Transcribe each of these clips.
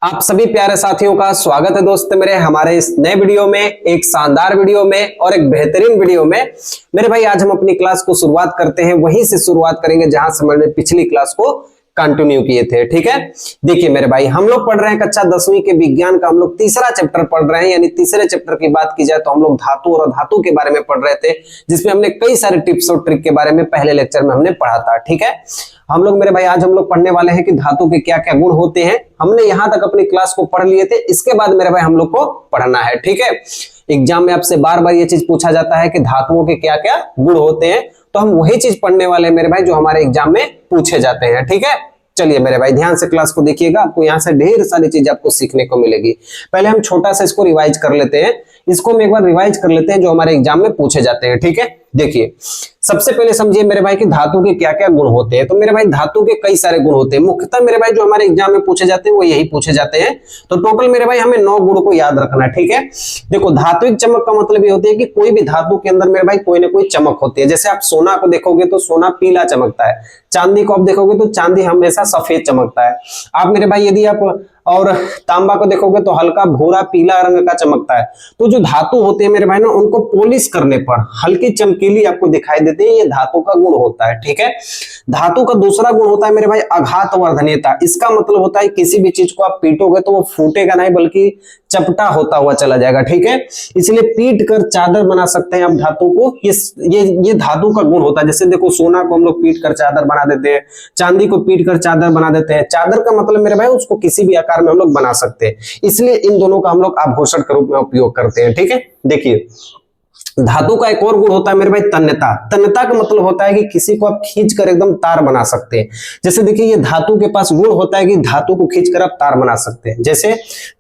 आप सभी प्यारे साथियों का स्वागत है दोस्त मेरे हमारे इस नए वीडियो में, एक शानदार वीडियो में और एक बेहतरीन वीडियो में। मेरे भाई आज हम अपनी क्लास को शुरुआत करते हैं, वहीं से शुरुआत करेंगे जहां से हमने पिछली क्लास को कंटिन्यू किए थे। ठीक है, देखिए मेरे भाई हम लोग पढ़ रहे हैं कक्षा 10वीं के विज्ञान का हम लोग तीसरा चैप्टर पढ़ रहे हैं, यानी तीसरे चैप्टर की बात की जाए तो हम लोग धातु और धातु के बारे में पढ़ रहे थे, जिसमें हमने कई सारे टिप्स और ट्रिक के बारे में पहले लेक्चर में हमने पढ़ा था। ठीक है, हम लोग मेरे भाई आज हम लोग पढ़ने वाले हैं कि धातु के क्या क्या गुण होते हैं। हमने यहां तक अपनी क्लास को पढ़ लिए थे, इसके बाद मेरे भाई हम लोग को पढ़ना है। ठीक है, एग्जाम में आपसे बार बार ये चीज पूछा जाता है कि धातुओं के क्या क्या गुण होते हैं, तो हम वही चीज पढ़ने वाले हैं मेरे भाई जो हमारे एग्जाम में पूछे जाते हैं। ठीक है, चलिए मेरे भाई ध्यान से क्लास को देखिएगा, आपको यहाँ से ढेर सारी चीज आपको सीखने को मिलेगी। पहले हम छोटा सा इसको रिवाइज कर लेते हैं, इसको हम एक बार रिवाइज कर लेते हैं जो हमारे एग्जाम में पूछे जाते हैं। ठीक है, देखिए सबसे पहले समझिए मेरे भाई कि धातु के क्या क्या गुण होते हैं। तो मेरे भाई धातु के कई सारे गुण होते हैं, मुख्यतः मेरे भाई जो हमारे एग्जाम में पूछे जाते हैं वो यही पूछे जाते हैं। तो टोटल मेरे भाई हमें 9 गुण को याद रखना है। ठीक है, देखो धात्विक चमक का मतलब ये होती है कि कोई भी धातु के अंदर मेरे भाई कोई ना कोई चमक होती है। जैसे आप सोना को देखोगे तो सोना पीला चमकता है, चांदी को आप देखोगे तो चांदी हमेशा सफेद चमकता है। आप मेरे भाई यदि आप और तांबा को देखोगे तो हल्का भूरा पीला रंग का चमकता है। तो जो धातु होते हैं मेरे भाई ना, उनको पॉलिश करने पर हल्की चमकीली आपको दिखाई देती है, ये धातु का गुण होता है। ठीक है, धातु का दूसरा गुण होता है मेरे भाई आघात वर्धनीयता। इसका मतलब होता है किसी भी चीज को आप पीटोगे तो वो फूटेगा नहीं बल्कि चपटा होता हुआ चला जाएगा। ठीक है, इसलिए पीट कर चादर बना सकते हैं आप धातु को, ये धातु का गुण होता है। जैसे देखो सोना को हम लोग पीट कर चादर बना देते हैं, चांदी को पीट कर चादर बना देते हैं। चादर का मतलब मेरे भाई उसको किसी भी आकार में हम लोग बना सकते हैं, इसलिए इन दोनों का हम लोग आभूषण के रूप में उपयोग करते हैं। ठीक है, देखिए धातु का एक और गुण होता है मेरे भाई तन्यता। तन्यता का मतलब होता है कि किसी को आप खींच कर एकदम तार बना सकते हैं। जैसे देखिए ये धातु के पास गुण होता है कि धातु को खींचकर आप तार बना सकते हैं। जैसे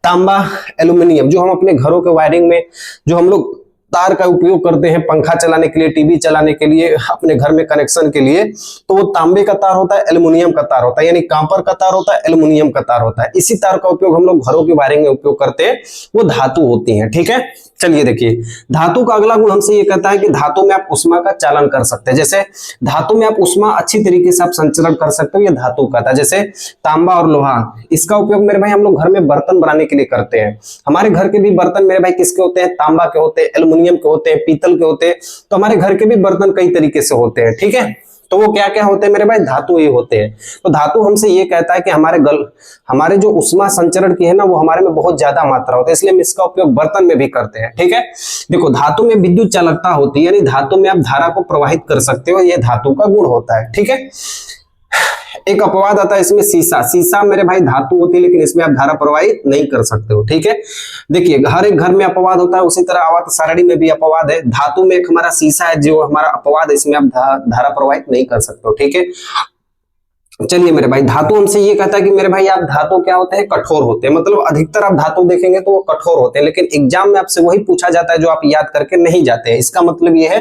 तांबा, एल्यूमिनियम, जो हम अपने घरों के वायरिंग में जो हम लोग तार का उपयोग करते हैं पंखा चलाने के लिए, टीवी चलाने के लिए, अपने घर में कनेक्शन के लिए, तो वो तांबे का तार होता है, एल्युमिनियम का तार होता है, यानी कॉपर का तार होता है, एल्युमिनियम का तार होता है। इसी तार का उपयोग हम लोग घरों की वायरिंग में उपयोग करते हैं, वो धातु होती है। ठीक है, चलिए देखिए धातु का अगला गुण हमसे ये कहता है कि धातु में आप उष्मा का चालन कर सकते हैं। जैसे धातु में आप उष्मा अच्छी तरीके से आप संचरण कर सकते हो, ये धातु का था। जैसे तांबा और लोहा, इसका उपयोग मेरे भाई हम लोग घर में बर्तन बनाने के लिए करते हैं। हमारे घर के भी बर्तन मेरे भाई किसके होते हैं? तांबा के होते हैं, एल्युमिनियम के होते हैं, पीतल के होते हैं। तो हमारे घर के भी बर्तन कई तरीके से होते हैं। ठीक है, तो वो क्या क्या होते हैं मेरे भाई? धातु ही होते हैं। तो धातु हमसे ये कहता है कि हमारे जो उष्मा संचरण की है ना, वो हमारे में बहुत ज्यादा मात्रा होती है, इसलिए हम इसका उपयोग बर्तन में भी करते हैं। ठीक है, देखो धातु में विद्युत चालकता होती है, यानी धातु में आप धारा को प्रवाहित कर सकते हो, ये धातु का गुण होता है। ठीक है, एक अपवाद आता है इसमें शीशा मेरे भाई धातु होती है, लेकिन इसमें आप धारा प्रवाहित नहीं कर सकते हो। ठीक है, देखिए हर एक घर में अपवाद होता है, उसी तरह आवर्त सारणी में भी अपवाद है। धातु में एक हमारा शीशा है जो हमारा अपवाद है, इसमें आप धारा प्रवाहित नहीं कर सकते हो। ठीक है, चलिए मेरे भाई धातु हमसे ये कहता है कि मेरे भाई आप धातु क्या होते हैं? कठोर होते हैं। मतलब अधिकतर आप धातु देखेंगे तो वो कठोर होते हैं, लेकिन एग्जाम में आपसे वही पूछा जाता है जो आप याद करके नहीं जाते हैं। इसका मतलब ये है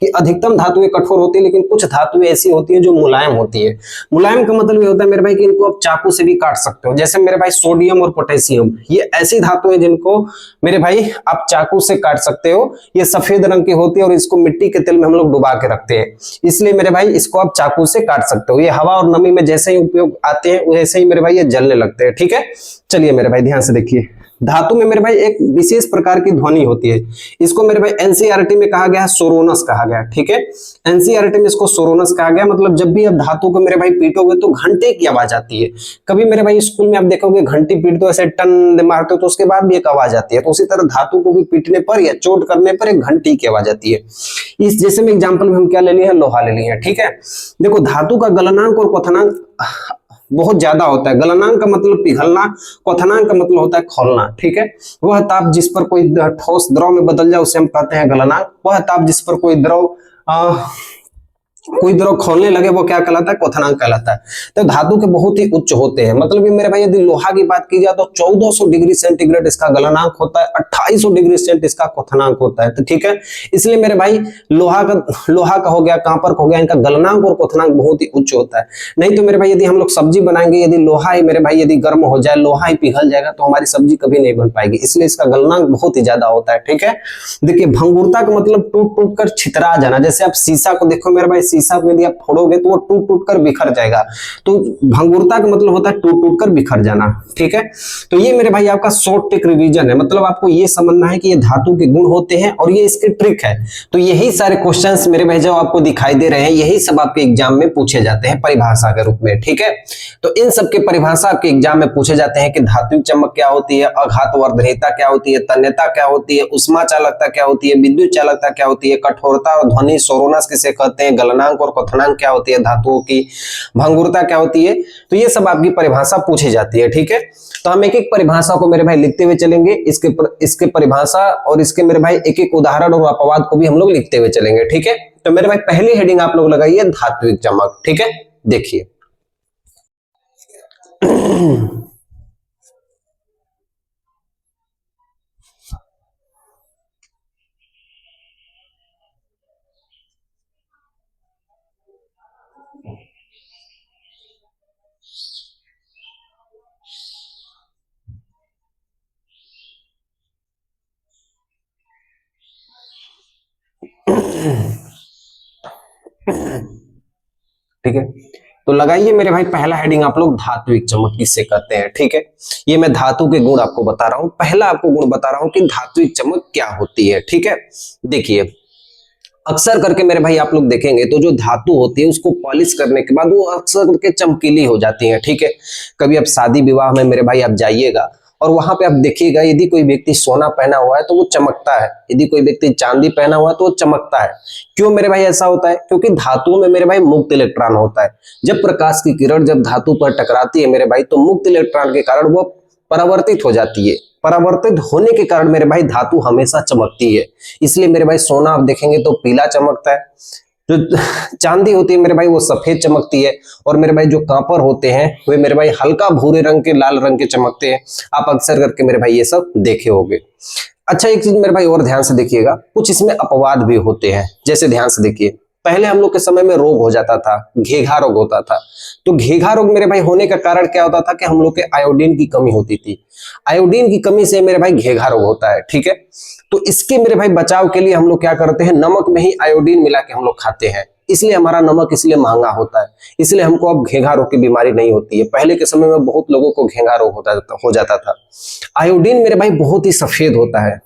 कि अधिकतम धातुएं कठोर होती है, लेकिन कुछ धातुएं ऐसी होती है जो मुलायम होती है। मुलायम का मतलब ये होता है मेरे भाई कि इनको आप चाकू से भी काट सकते हो। जैसे मेरे भाई सोडियम और पोटेशियम, ये ऐसी धातु है जिनको मेरे भाई आप चाकू से काट सकते हो। ये सफेद रंग की होती है और इसको मिट्टी के तेल में हम लोग डुबा के रखते हैं, इसलिए मेरे भाई इसको आप चाकू से काट सकते हो। ये हवा और नमी में जैसे ही उपयोग आते हैं वैसे ही मेरे भाई ये जलने लगते हैं। ठीक है, चलिए मेरे भाई ध्यान से देखिए धातु में मेरे भाई एक विशेष प्रकार की ध्वनि होती है, इसको मेरे भाई एनसीईआरटी में कहा गया है सोरोनस कहा गया। ठीक है, एनसीईआरटी में इसको सोरोनस कहा गया। मतलब जब भी आप धातु को मेरे भाई पीटोगे तो घंटे की आवाज आती है। कभी मेरे भाई स्कूल में आप देखोगे घंटी पीटते हो ऐसे टन मारते हो तो उसके बाद भी एक आवाज आती है, तो उसी तरह धातु को भी पीटने पर या चोट करने पर एक घंटी की आवाज आती है। इस जैसे में एग्जाम्पल में हम क्या ले लिए हैं? लोहा ले लिए हैं। ठीक है, देखो धातु का गलनांक और क्वथनांक बहुत ज्यादा होता है। गलनांक का मतलब पिघलना, क्वथनांक का मतलब होता है खौलना। ठीक है, वह ताप जिस पर कोई ठोस द्रव में बदल जाए उसे हम कहते हैं गलनांक। वह ताप जिस पर कोई द्रव खोलने लगे वो क्या कहलाता है? क्वथनांक कहलाता है। तो धातु के बहुत ही उच्च होते हैं। मतलब ये मेरे भाई यदि लोहा की बात की जाए तो 1400 डिग्री सेंटीग्रेड इसका गलनांक होता है, 2800 डिग्री सेंट इसका क्वथनांक होता है। तो ठीक है, इसलिए मेरे भाई लोहा का हो गया, कॉपर का हो गया, इनका गलनांक और क्वथनांक बहुत ही उच्च होता है। नहीं तो मेरे भाई यदि हम लोग सब्जी बनाएंगे, यदि लोहा ही मेरे भाई यदि गर्म हो जाए, लोहा ही पिघल जाएगा तो हमारी सब्जी कभी नहीं बन पाएगी, इसलिए इसका गलनांक बहुत ही ज्यादा होता है। ठीक है, देखिए भंगुरता का मतलब टूट टूट कर छितरा जाना। जैसे आप शीशा को देखो मेरे भाई, शीशा को यदि आप फोड़ोगे तो वो टूट टूट कर बिखर जाएगा। तो भंगुरता का मतलब होता है टूट टूट कर बिखर जाना, ठीक है। तो ये मेरे भाई आपका शॉर्ट टिक रिवीजन है, मतलब आपको ये समझना है कि ये धातु के गुण होते हैं और ये इसकी ट्रिक है। तो यही सारे क्वेश्चंस मेरे भाई जो आपको दिखाई दे रहे हैं यही सब आपके एग्जाम में पूछे जाते हैं परिभाषा के रूप में, ठीक है। तो इन सब के परिभाषा आपके एग्जाम में पूछे जाते हैं कि धात्विक चमक क्या होती है, आघातवर्धनीयता क्या होती है, तन्यता क्या होती है, उष्मा चालकता क्या होती है, विद्युत चालकता क्या होती है, कठोरता और ध्वनि सोरोनस किसे कहते हैं, गलनांक और क्वथनांक क्या होती है धातुओं की, भंगुरता क्या होती है। तो ये सब आपकी परिभाषा पूछी जाती है, ठीक है। तो हम एक एक परिभाषा को मेरे भाई लिखते हुए चलेंगे, इसके परिभाषा और इसके मेरे भाई एक एक उदाहरण और अपवाद को भी हम लोग लिखते हुए चलेंगे, ठीक है। तो मेरे भाई पहली हेडिंग आप लोग लगाइए धात्विक चमक, ठीक है। देखिए ठीक है। तो लगाइए मेरे भाई पहला हेडिंग आप लोग धात्विक चमक किससे कहते हैं, ठीक है। ये मैं धातु के गुण आपको बता रहा हूं, पहला आपको गुण बता रहा हूं कि धात्विक चमक क्या होती है, ठीक है। देखिए अक्सर करके मेरे भाई आप लोग देखेंगे तो जो धातु होती है उसको पॉलिश करने के बाद वो अक्सर करके चमकीली हो जाती है, ठीक है। कभी आप शादी विवाह में मेरे भाई आप जाइएगा और वहां पे आप देखिएगा यदि कोई व्यक्ति सोना पहना हुआ है तो वो चमकता है, यदि कोई व्यक्ति चांदी पहना हुआ है तो वो चमकता है। क्यों मेरे भाई ऐसा होता है? क्योंकि धातुओं में मेरे भाई मुक्त इलेक्ट्रॉन होता है। जब प्रकाश की किरण जब धातु पर टकराती है मेरे भाई तो मुक्त इलेक्ट्रॉन के कारण वो परावर्तित हो जाती है। परावर्तित होने के कारण मेरे भाई धातु हमेशा चमकती है। इसलिए मेरे भाई सोना आप देखेंगे तो पीला चमकता है, जो चांदी होती है मेरे भाई वो सफेद चमकती है, और मेरे भाई जो कॉपर होते हैं वे मेरे भाई हल्का भूरे रंग के लाल रंग के चमकते हैं। आप अक्सर करके मेरे भाई ये सब देखे होंगे। अच्छा एक चीज मेरे भाई और ध्यान से देखिएगा, कुछ इसमें अपवाद भी होते हैं। जैसे ध्यान से देखिए, पहले हम लोग के समय में रोग हो जाता था, घेघा रोग होता था। तो घेघा रोग मेरे भाई होने का कारण क्या होता था कि हम लोग के आयोडीन की कमी होती थी। आयोडीन की कमी से मेरे भाई घेघा रोग होता है, ठीक है। तो इसके मेरे भाई बचाव के लिए हम लोग क्या करते हैं, नमक में ही आयोडीन मिला के हम लोग खाते हैं। इसलिए हमारा नमक इसलिए महंगा होता है, इसलिए हमको अब घेघा रोग की बीमारी नहीं होती है। पहले के समय में बहुत लोगों को घेघा रोग हो जाता था। आयोडीन मेरे भाई बहुत ही सफेद होता है।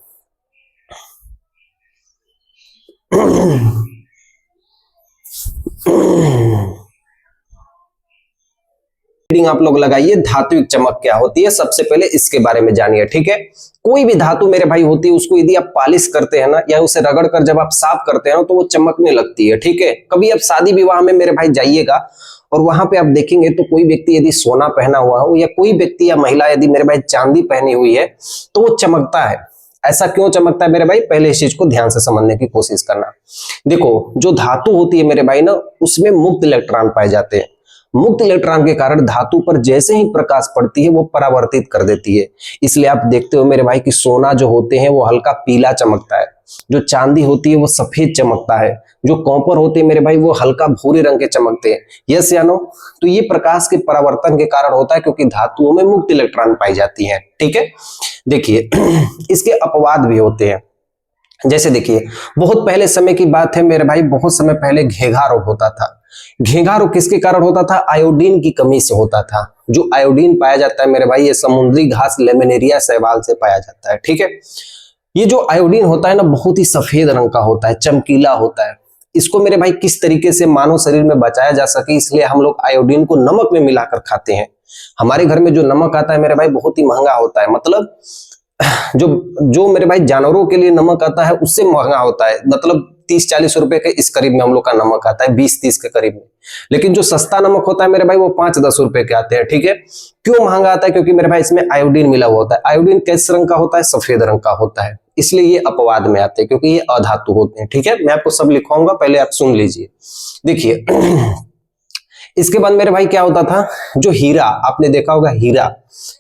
आप लोग लगाइए धात्विक चमक क्या होती है, सबसे पहले इसके बारे में जानिए, ठीक है। कोई भी धातु मेरे भाई होती है उसको यदि आप पॉलिश करते हैं ना, या उसे रगड़ कर जब आप साफ करते हैं ना तो वो चमकने लगती है, ठीक है। कभी आप शादी विवाह में मेरे भाई जाइएगा और वहां पे आप देखेंगे तो कोई व्यक्ति यदि सोना पहना हुआ हो या कोई व्यक्ति या महिला यदि मेरे भाई चांदी पहनी हुई है तो वो चमकता है। ऐसा क्यों चमकता है मेरे भाई, पहले इस चीज को ध्यान से समझने की कोशिश करना। देखो जो धातु होती है मेरे भाई ना, उसमें मुक्त इलेक्ट्रॉन पाए जाते हैं। मुक्त इलेक्ट्रॉन के कारण धातु पर जैसे ही प्रकाश पड़ती है वो परावर्तित कर देती है। इसलिए आप देखते हो मेरे भाई कि सोना जो होते हैं वो हल्का पीला चमकता है, जो चांदी होती है वो सफेद चमकता है, जो कॉपर होते हैं मेरे भाई वो हल्का भूरे रंग के चमकते हैं। यस या नो? तो ये प्रकाश के परावर्तन के कारण होता है क्योंकि धातुओं में मुक्त इलेक्ट्रॉन पाई जाती है, ठीक है। देखिए इसके अपवाद भी होते हैं। जैसे देखिए बहुत पहले समय की बात है मेरे भाई, बहुत समय पहले घेघा रोग होता था। घेघा रोग किसके कारण होता था? आयोडीन की कमी से होता था। जो आयोडीन पाया जाता है मेरे भाई ये समुद्री घास लेमिनेरिया शैवाल से पाया जाता है, ठीक है। ये जो आयोडीन होता है ना बहुत ही सफेद रंग का होता है, चमकीला होता है। इसको मेरे भाई किस तरीके से मानव शरीर में बचाया जा सके इसलिए हम लोग आयोडीन को नमक में मिलाकर खाते हैं। हमारे घर में जो नमक आता है मेरे भाई बहुत ही महंगा होता है, मतलब जो मेरे भाई जानवरों के लिए नमक आता है उससे महंगा होता है, मतलब 30-40 रुपए के इस करीब में हम लोग का नमक आता है, 20-30 के करीब में। लेकिन जो सस्ता नमक होता है मेरे भाई वो 5-10 रुपए के आते हैं, ठीक है। क्यों महंगा आता है? क्योंकि मेरे भाई इसमें आयोडीन मिला हुआ होता है। आयोडीन किस रंग का होता है? सफेद रंग का होता है। इसलिए ये अपवाद में आते हैं क्योंकि ये अधातु होते हैं, ठीक है। मैं आपको सब लिखवाऊंगा, पहले आप सुन लीजिए। देखिए इसके बाद मेरे भाई क्या होता था, जो हीरा आपने देखा होगा, हीरा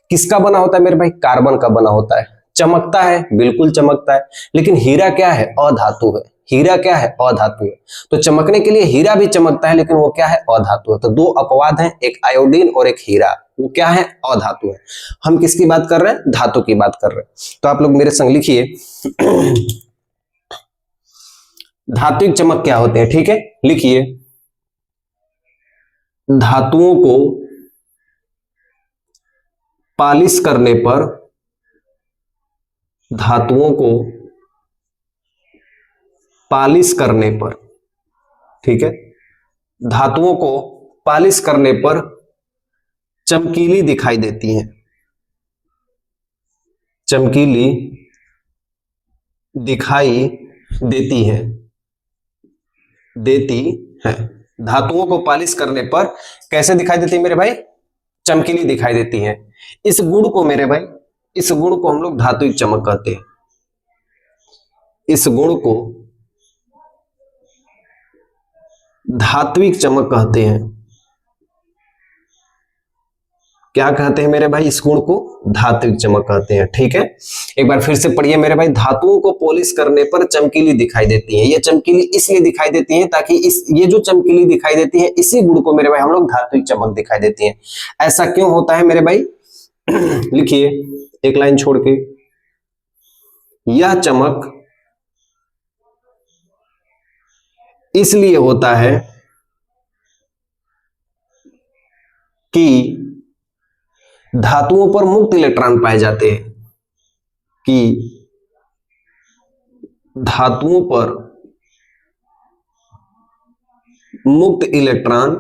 किसका बना होता है मेरे भाई? कार्बन का बना होता है। चमकता है, बिल्कुल चमकता है, लेकिन हीरा क्या है? अधातु है। हीरा क्या है? अधातु है। तो चमकने के लिए हीरा भी चमकता है लेकिन वो क्या है? अधातु है। तो दो अपवाद हैं, एक आयोडीन और एक हीरा। वो क्या है? अधातु है। हम किसकी बात कर रहे हैं? धातु की बात कर रहे हैं। तो आप लोग मेरे संग लिखिए धात्विक चमक क्या होते हैं, ठीक है। लिखिए धातुओं को पालिश करने पर, धातुओं को पालिश करने पर, ठीक है, धातुओं को पालिश करने पर चमकीली दिखाई देती हैं, चमकीली दिखाई देती हैं, देती है। धातुओं को पालिश करने पर कैसे दिखाई देती है मेरे भाई? चमकीली दिखाई देती हैं। इस गुण को मेरे भाई, इस गुण को हम लोग धात्विक चमक कहते हैं। इस गुण को धात्विक चमक कहते हैं। क्या कहते हैं मेरे भाई? इस गुण को धात्विक चमक कहते हैं। ठीक है, एक बार फिर से पढ़िए मेरे भाई। धातुओं को पॉलिश करने पर चमकीली दिखाई देती है। ये चमकीली इसलिए दिखाई देती है ताकि ये जो चमकीली दिखाई देती है, इसी गुण को मेरे भाई हम लोग धात्विक चमक दिखाई देती है। ऐसा क्यों होता है मेरे भाई? लिखिए एक लाइन छोड़ के, यह चमक इसलिए होता है कि धातुओं पर मुक्त इलेक्ट्रॉन पाए जाते हैं, कि धातुओं पर मुक्त इलेक्ट्रॉन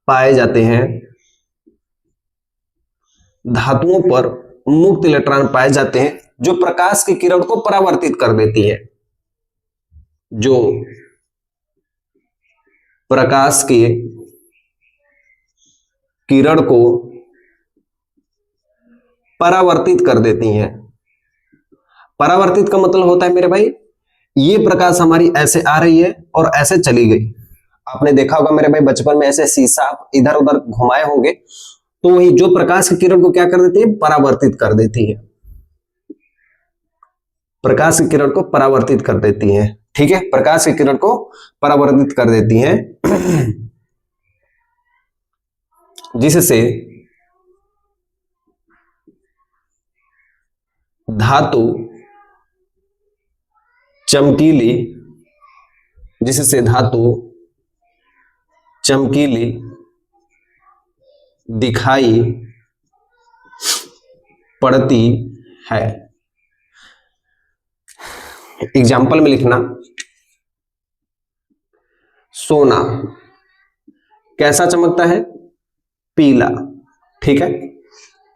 पाए जाते हैं, धातुओं पर मुक्त इलेक्ट्रॉन पाए जाते हैं जो प्रकाश की किरण को परावर्तित कर देती है, जो प्रकाश की किरण को परावर्तित कर देती हैं। परावर्तित का मतलब होता है मेरे भाई, ये प्रकाश हमारी ऐसे आ रही है और ऐसे चली गई। आपने देखा होगा मेरे भाई बचपन में ऐसे शीशा आप इधर उधर घुमाए होंगे, तो वही जो प्रकाश की किरण को क्या कर देती है? परावर्तित कर देती है। प्रकाश की किरण को परावर्तित कर देती है। ठीक है, प्रकाश की किरण को परावर्तित कर देती हैं, जिससे धातु चमकीली, जिससे धातु चमकीली दिखाई पड़ती है। एग्जाम्पल में लिखना, सोना कैसा चमकता है? पीला। ठीक है,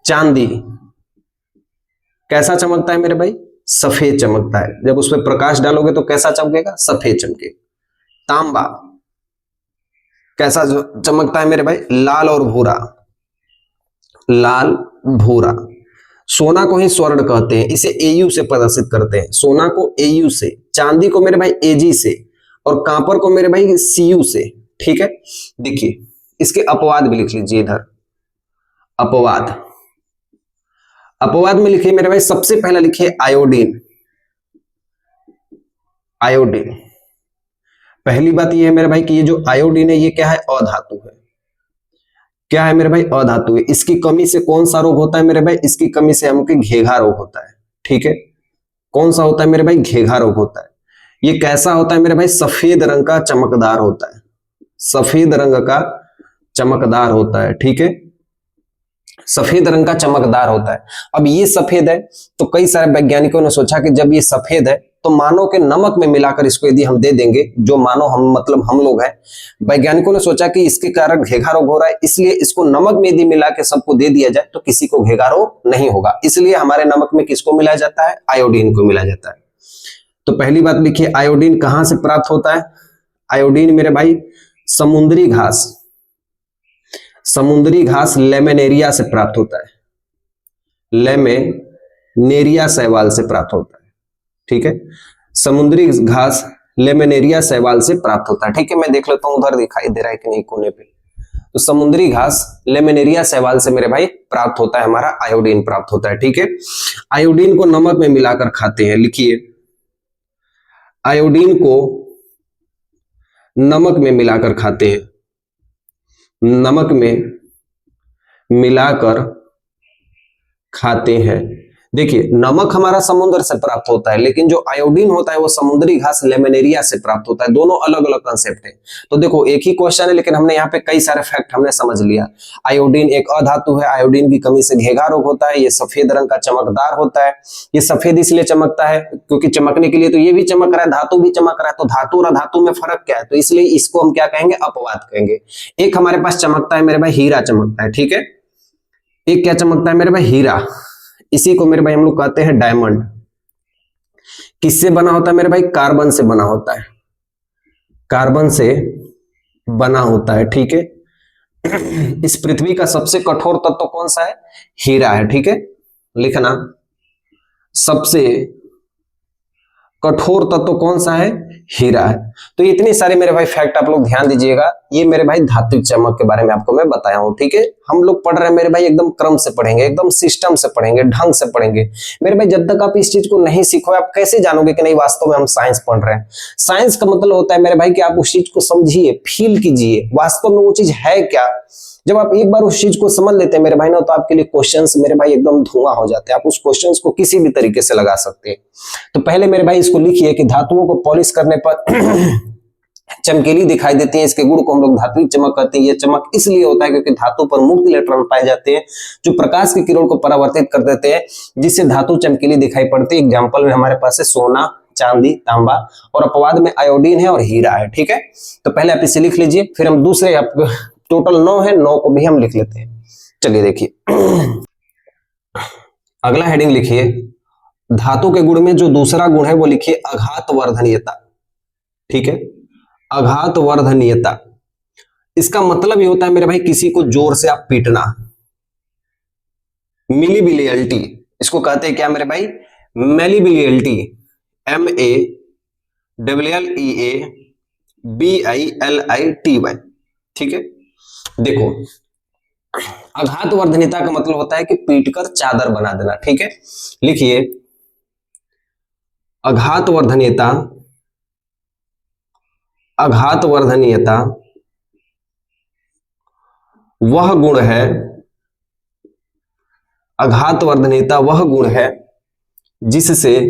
चांदी कैसा चमकता है मेरे भाई? सफेद चमकता है। जब उसमें प्रकाश डालोगे तो कैसा चमकेगा? सफेद चमकेगा। तांबा कैसा चमकता है मेरे भाई? लाल और भूरा, लाल भूरा। सोना को ही स्वर्ण कहते हैं, इसे एयू से प्रदर्शित करते हैं। सोना को एयू से, चांदी को मेरे भाई एजी से, और कांपर को मेरे भाई सीयू से। ठीक है, देखिए इसके अपवाद भी लिख लीजिए इधर। अपवाद, अपवाद में लिखिए मेरे भाई, सबसे पहला लिखिए आयोडीन। आयोडीन, पहली बात ये है मेरे भाई कि ये जो आयोडीन है ये क्या है? अधातु है। क्या है मेरे भाई? अधातु है। इसकी कमी से कौन सा रोग होता है मेरे भाई? इसकी कमी से हमको घेघा रोग होता है। ठीक है, कौन सा होता है मेरे भाई? घेघा रोग होता है। ये कैसा होता है मेरे भाई? सफेद रंग का चमकदार होता है, सफेद रंग का चमकदार होता है। ठीक है, सफेद रंग का चमकदार होता है। अब ये सफेद है तो कई सारे वैज्ञानिकों ने सोचा कि जब ये सफेद है तो मानव के नमक में मिलाकर इसको यदि हम दे देंगे, जो मानव हम मतलब हम लोग हैं, वैज्ञानिकों ने सोचा कि इसके कारण घेघा रोग हो रहा है, इसलिए इसको नमक में यदि मिला के सबको दे दिया जाए तो किसी को घेघा रोग नहीं होगा। इसलिए हमारे नमक में किसको मिलाया जाता है? आयोडीन को मिलाया जाता है। तो पहली बात लिखिए, आयोडीन कहां से प्राप्त होता है? आयोडीन मेरे भाई समुद्री घास, समुद्री घास लेमेनेरिया से प्राप्त होता है। लेमेनेरिया शैवाल से प्राप्त होता है। ठीक है, समुद्री घास लेमेनेरिया शैवाल से प्राप्त होता है। ठीक है, मैं देख लेता हूं उधर दिखाई दे रहा है कि नहीं कोने पे। तो समुद्री घास लेमेनेरिया शैवाल से मेरे भाई प्राप्त होता है, हमारा आयोडीन प्राप्त होता है। ठीक है, आयोडीन को नमक में मिलाकर खाते हैं। लिखिए, आयोडीन को नमक में मिलाकर खाते हैं, नमक में मिलाकर खाते हैं, देखिए नमक हमारा समुद्र से प्राप्त होता है, लेकिन जो आयोडीन होता है वो समुद्री घास लेमिनेरिया से प्राप्त होता है। दोनों अलग अलग कंसेप्ट है। तो देखो एक ही क्वेश्चन है, लेकिन हमने यहाँ पे कई सारे फैक्ट हमने समझ लिया। आयोडीन एक अधातु है, आयोडीन की कमी से घेघा रोग होता है, ये सफेद रंग का चमकदार होता है। ये सफेद इसलिए चमकता है क्योंकि चमकने के लिए तो ये भी चमक रहा है, धातु भी चमक रहा है, तो धातु और अधातु में फर्क क्या है, तो इसलिए इसको हम क्या कहेंगे, अपवाद कहेंगे। एक हमारे पास चमकता है मेरे भाई, हीरा चमकता है, ठीक है। एक क्या चमकता है मेरे भाई, हीरा। इसी को मेरे भाई हम लोग कहते हैं डायमंड। किससे बना होता है मेरे भाई, कार्बन से बना होता है, कार्बन से बना होता है, ठीक है। इस पृथ्वी का सबसे कठोर तत्व कौन सा है, हीरा है, ठीक है। लिखना, सबसे कठोर तत्व कौन सा है, हीरा है। तो इतनी सारी मेरे भाई फैक्ट आप लोग ध्यान दीजिएगा। ये मेरे भाई धात्विक चमक के बारे में आपको मैं बताया हूं, ठीक है। हम लोग पढ़ रहे हैं मेरे भाई, एकदम क्रम से पढ़ेंगे, एकदम सिस्टम से पढ़ेंगे, ढंग से पढ़ेंगे मेरे भाई। जब तक आप इस चीज को नहीं सीखोगे आप कैसे जानोगे कि नहीं वास्तव में हम साइंस पढ़ रहे हैं। साइंस का मतलब होता है मेरे भाई कि आप उस चीज को समझिए, फील कीजिए, वास्तव में वो चीज है क्या। जब आप एक बार उस चीज को समझ लेते हैं मेरे भाई ना, तो आपके लिए क्वेश्चंस मेरे भाई एकदम धुआं हो जाते हैं। आप उस क्वेश्चंस को किसी भी तरीके से लगा सकते हैं। तो पहले मेरे भाई इसको लिखिए कि धातुओं को पॉलिश करने पर चमकीली दिखाई देती है, इसके गुण को हम लोग धात्विक चमक कहते हैं। ये चमक इसलिए होता है क्योंकि धातु पर मुक्त इलेक्ट्रॉन पाए जाते हैं जो प्रकाश की किरण को परावर्तित कर देते हैं, जिससे धातु चमकीली दिखाई पड़ती है। एग्जाम्पल में हमारे पास है सोना, चांदी, तांबा, और अपवाद में आयोडीन है और हीरा है, ठीक है। तो पहले आप इसे लिख लीजिए, फिर हम दूसरे, आप टोटल 9 है, 9 को भी हम लिख लेते हैं। चलिए देखिए अगला हेडिंग लिखिए, धातु के गुण में जो दूसरा गुण है वो लिखिए आघात वर्धनीयता, ठीक है। आघात वर्धनीयता, इसका मतलब ये होता है मेरे भाई किसी को जोर से आप पीटना। मिलीबिलियलिटी, इसको कहते हैं क्या मेरे भाई, मेलीबिलियलिटी, MALLEABILITY, ठीक है। देखो आघात वर्धनीयता का मतलब होता है कि पीटकर चादर बना देना, ठीक है। लिखिए आघात वर्धनीयता, आघात वर्धनीयता वह गुण है, आघात वर्धनीयता वह गुण है जिससे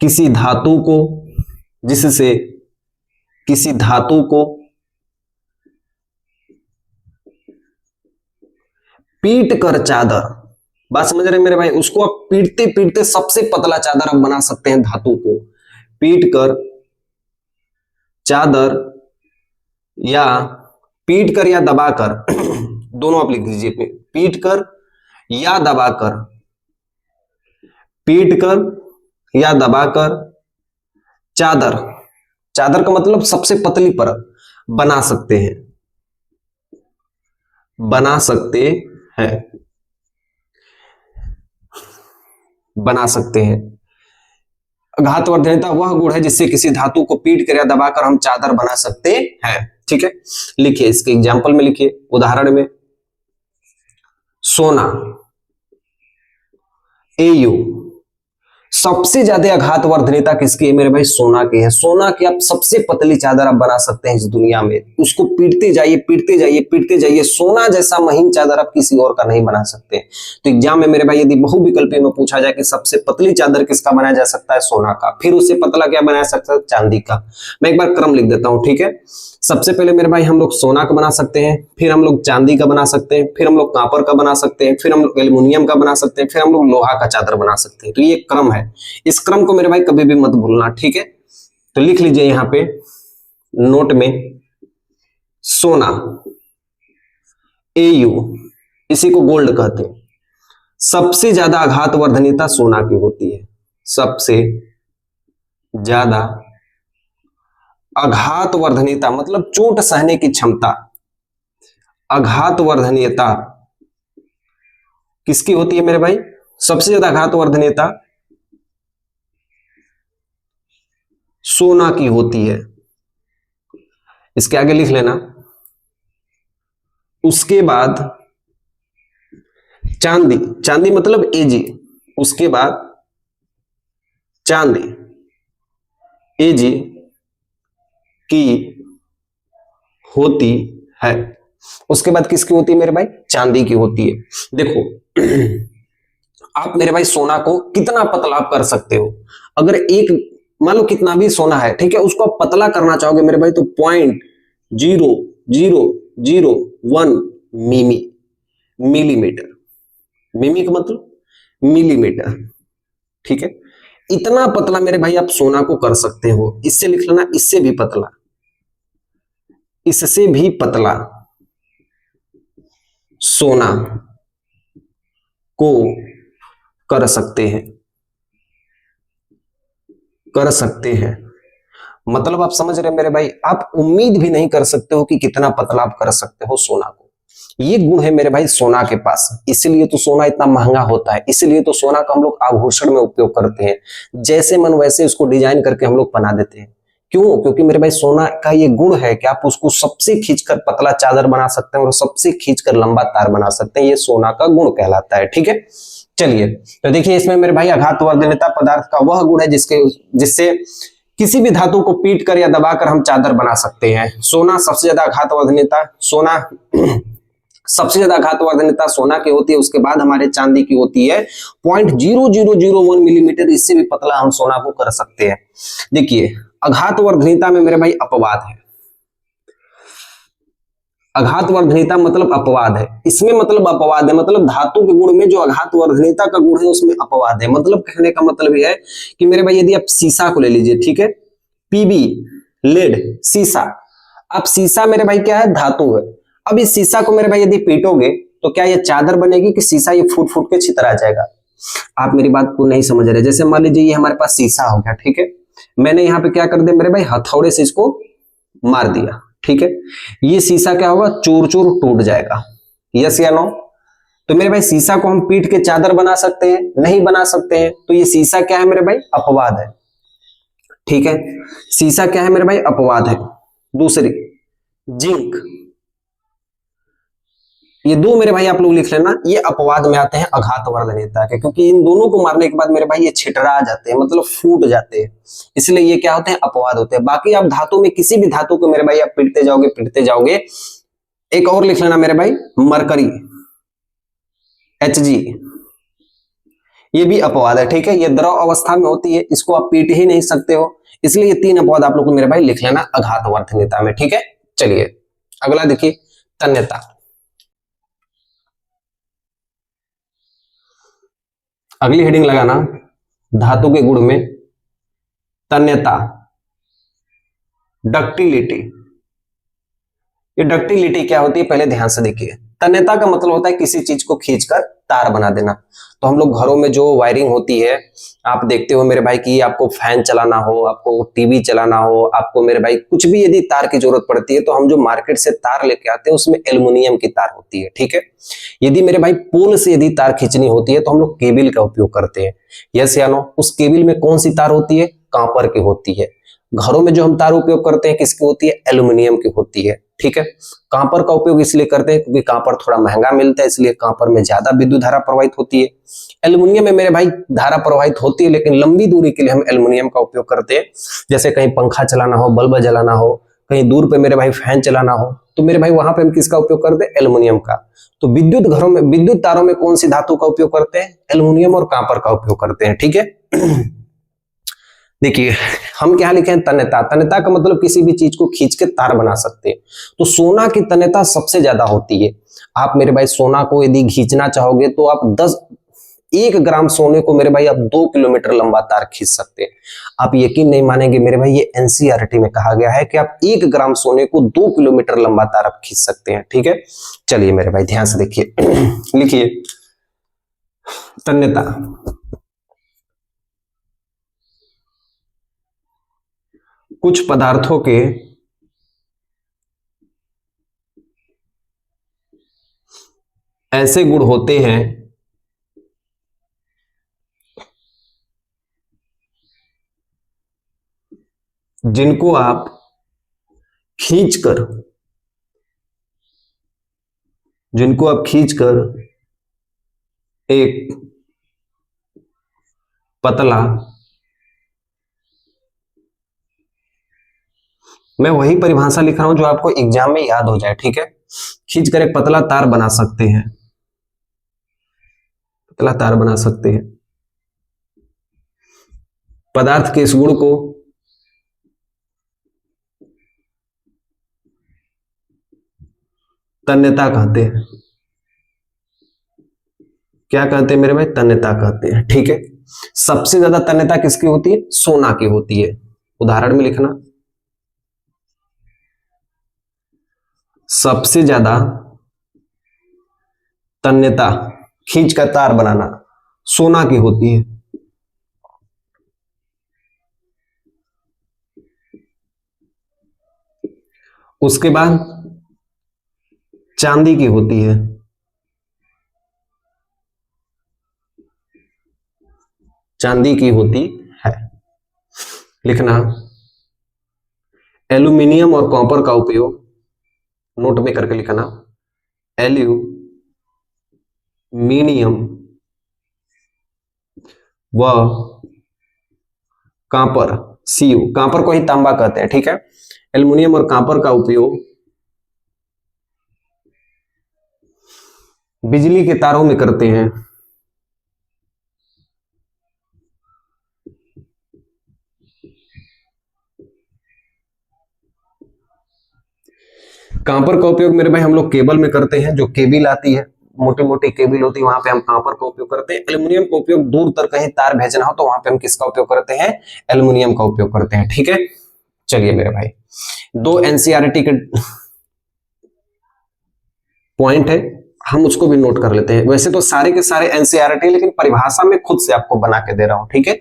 किसी धातु को, जिससे किसी धातु को पीट कर चादर, बात समझ रहे हैं मेरे भाई, उसको आप पीटते पीटते सबसे पतला चादर आप बना सकते हैं। धातु को पीट कर चादर, या पीट कर या दबाकर दोनों आप लिख दीजिए, पीट कर या दबाकर, पीट कर या दबाकर चादर, चादर का मतलब सबसे पतली परत बना सकते हैं, बना सकते हैं, बना सकते हैं। आघात वर्धनीयता वह गुण है जिससे किसी धातु को पीट कर या दबाकर हम चादर बना सकते हैं, ठीक है। लिखिए इसके एग्जाम्पल में, लिखिए उदाहरण में, सोना AU, सबसे ज्यादा आघात वर्धनीयता किसकी है मेरे भाई, सोना की है। सोना की आप सबसे पतली चादर आप बना सकते हैं इस दुनिया में। उसको पीटते जाइए, पीटते जाइए, पीटते जाइए, सोना जैसा महीन चादर आप किसी और का नहीं बना सकते। तो एग्जाम में मेरे भाई यदि बहुविकल्पी में पूछा जाए कि सबसे पतली चादर किसका बनाया जा सकता है, सोना का, फिर उससे पतला क्या बनाया सकता है, चांदी का। मैं एक बार क्रम लिख देता हूं, ठीक है। सबसे पहले मेरे भाई हम लोग सोना का बना सकते हैं, फिर हम लोग चांदी का बना सकते हैं, फिर हम लोग कॉपर का बना सकते हैं, फिर हम लोग एल्युमिनियम का बना सकते हैं, फिर हम लोग लोहा का चादर बना सकते हैं। तो ये क्रम है, इस क्रम को मेरे भाई कभी भी मत भूलना, ठीक है। तो लिख लीजिए यहां पे नोट में, सोना AU, इसी को गोल्ड कहते हैं। सबसे ज्यादा आघात वर्धनीयता सोना की होती है, सबसे ज्यादा आघात वर्धनीयता मतलब चोट सहने की क्षमता, आघात वर्धनीयता किसकी होती है मेरे भाई, सबसे ज्यादा आघात वर्धनीयता सोना की होती है। इसके आगे लिख लेना। उसके बाद चांदी, चांदी मतलब AG, उसके बाद चांदी AG की होती है। उसके बाद किसकी होती है मेरे भाई, चांदी की होती है। देखो आप मेरे भाई सोना को कितना पतला आप कर सकते हो, अगर एक मान लो कितना भी सोना है, ठीक है, उसको आप पतला करना चाहोगे मेरे भाई तो 0.0001 मिमी, मिलीमीटर, मिमी का मतलब मिलीमीटर, ठीक है, इतना पतला मेरे भाई आप सोना को कर सकते हो। इससे लिख लेना, इससे भी पतला, इससे भी पतला सोना को कर सकते हैं, कर सकते हैं। मतलब आप समझ रहे हैं मेरे भाई, आप उम्मीद भी नहीं कर सकते हो कि कितना पतला आप कर सकते हो सोना को। ये गुण है मेरे भाई सोना के पास, इसलिए तो सोना इतना महंगा होता है, इसलिए तो सोना का हम लोग आभूषण में उपयोग करते हैं, जैसे मन वैसे उसको डिजाइन करके हम लोग बना देते हैं। क्यों? क्योंकि मेरे भाई सोना का ये गुण है कि आप उसको सबसे खींचकर पतला चादर बना सकते हैं और सबसे खींचकर लंबा तार बना सकते हैं। ये सोना का गुण कहलाता है, ठीक है। चलिए तो देखिए इसमें मेरे भाई आघातवर्धनीयता पदार्थ का वह गुण है जिससे किसी भी धातु को पीट कर या दबाकर हम चादर बना सकते हैं। सोना सबसे ज्यादा आघातवर्धनीयता, सोना सबसे ज्यादा आघातवर्धनीयता सोना की होती है, उसके बाद हमारे चांदी की होती है 0.0001 मिलीमीटर, इससे भी पतला हम सोना को कर सकते हैं। देखिए आघातवर्धनीयता में मेरे भाई अपवाद है, आघातवर्धनीयता मतलब अपवाद है, इसमें मतलब अपवाद है, मतलब धातु के गुण में जो आघातवर्धनीयता का गुण है उसमें अपवाद है। मतलब कहने का मतलब यह है कि मेरे भाई यदि आप शीशा को ले लीजिए, ठीक है, पीबी, लेड, शीशा, अब शीशा मेरे भाई क्या है, धातु है। अब इस शीशा को मेरे भाई यदि पीटोगे तो क्या ये चादर बनेगी कि शीशा ये फूट फूट के छितरा जाएगा? आप मेरी बात को नहीं समझ रहे। जैसे मान लीजिए ये हमारे पास शीशा हो गया, ठीक है, मैंने यहाँ पे क्या कर दिया मेरे भाई, हथौड़े से इसको मार दिया, ठीक है, ये शीशा क्या होगा, चूर चूर टूट जाएगा। यस या नो? तो मेरे भाई शीशा को हम पीट के चादर बना सकते हैं? नहीं बना सकते हैं। तो ये शीशा क्या है मेरे भाई, अपवाद है, ठीक है, शीशा क्या है मेरे भाई, अपवाद है। दूसरी जिंक, ये दो मेरे भाई आप लोग लिख लेना, ये अपवाद में आते हैं आघातवर्धनीयता के, क्योंकि इन दोनों को मारने के बाद मेरे भाई ये छिटरा जाते हैं, मतलब फूट जाते हैं, इसलिए ये क्या होते हैं, अपवाद होते हैं। बाकी आप धातु में किसी भी धातु को मेरे भाई आप पीटते जाओगे। एक और लिख लेना मेरे भाई, मरकरी, Hg, ये भी अपवाद है, ठीक है, ये द्रव अवस्था में होती है, इसको आप पीट ही नहीं सकते हो, इसलिए ये तीन अपवाद आप लोग को मेरे भाई लिख लेना आघातवर्धनीयता में, ठीक है। चलिए अगला देखिए, तन्यता। अगली हेडिंग लगाना, धातु के गुण में तन्यता, डक्टिलिटी। ये डक्टिलिटी क्या होती है पहले ध्यान से देखिए। तन्यता का मतलब होता है किसी चीज को खींचकर तार बना देना। तो हम लोग घरों में जो वायरिंग होती है, आप देखते हो मेरे भाई कि आपको फैन चलाना हो, आपको टीवी चलाना हो, आपको मेरे भाई कुछ भी यदि तार की जरूरत पड़ती है तो हम जो मार्केट से तार लेके आते हैं उसमें एल्युमिनियम की तार होती है, ठीक है। यदि मेरे भाई पोल से यदि तार खींचनी होती है तो हम लोग केबल का उपयोग करते हैं। यस या नो? उस केबल में कौन सी तार होती है, कांपर की होती है। घरों में जो हम तार उपयोग करते हैं किसकी होती है, एल्युमिनियम की होती है, ठीक है। कांपर का उपयोग इसलिए करते हैं क्योंकि कांपर थोड़ा महंगा मिलता है, इसलिए कांपर में ज्यादा विद्युत धारा प्रवाहित होती है। एल्युमिनियम में मेरे भाई धारा प्रवाहित होती है लेकिन लंबी दूरी के लिए हम एल्युमिनियम का उपयोग करते हैं। जैसे कहीं पंखा चलाना हो, बल्ब जलाना हो, कहीं दूर पे मेरे भाई फैन चलाना हो, तो मेरे भाई वहां पे हम किसका उपयोग करते हैं, एल्युमिनियम का। तो विद्युत घरों में, विद्युत तारों में कौन सी धातु का उपयोग करते हैं, एल्युमिनियम और कांपर का उपयोग करते हैं, ठीक है। देखिए हम क्या लिखे हैं, तन्यता। तन्यता का मतलब किसी भी चीज को खींच के तार बना सकते हैं। तो सोना की तन्यता सबसे ज्यादा होती है। आप मेरे भाई सोना को यदि खींचना चाहोगे तो आप 1 ग्राम सोने को मेरे भाई आप 2 किलोमीटर लंबा तार खींच सकते हैं। आप यकीन नहीं मानेंगे मेरे भाई, ये एनसीईआरटी में कहा गया है कि आप 1 ग्राम सोने को 2 किलोमीटर लंबा तार आप खींच सकते हैं, ठीक है। चलिए मेरे भाई ध्यान से देखिए, लिखिए तन्यता। कुछ पदार्थों के ऐसे गुण होते हैं जिनको आप खींचकर एक पतला, मैं वही परिभाषा लिख रहा हूं जो आपको एग्जाम में याद हो जाए, ठीक है। खींचकर एक पतला तार बना सकते हैं, पतला तार बना सकते हैं। पदार्थ के इस गुण को तन्यता कहते हैं। क्या कहते हैं मेरे भाई? तन्यता कहते हैं। ठीक है, सबसे ज्यादा तन्यता किसकी होती है? सोना की होती है। उदाहरण में लिखना, सबसे ज्यादा तन्यता खींचकर तार बनाना सोना की होती है। उसके बाद चांदी की होती है। चांदी की होती है। लिखना, एल्यूमिनियम और कॉपर का उपयोग, नोट में करके लिखना, एल्यूमिनियम व कॉपर, सीयू, कॉपर को ही तांबा कहते हैं। ठीक है, एल्यूमिनियम और कॉपर का उपयोग बिजली के तारों में करते हैं। कॉपर का उपयोग मेरे भाई हम लोग केबल में करते हैं, जो केबल आती है, मोटी मोटी केबल होती है, वहां पे हम कॉपर का उपयोग करते हैं। एल्यूमिनियम का उपयोग दूर तक कहीं तार भेजना हो तो वहां पे हम किसका उपयोग करते हैं? एल्यूमिनियम का उपयोग करते हैं। ठीक है, चलिए मेरे भाई, दो एनसीईआरटी के पॉइंट है, हम उसको भी नोट कर लेते हैं। वैसे तो सारे के सारे एनसीईआरटी, लेकिन परिभाषा में खुद से आपको बना के दे रहा हूं। ठीक है,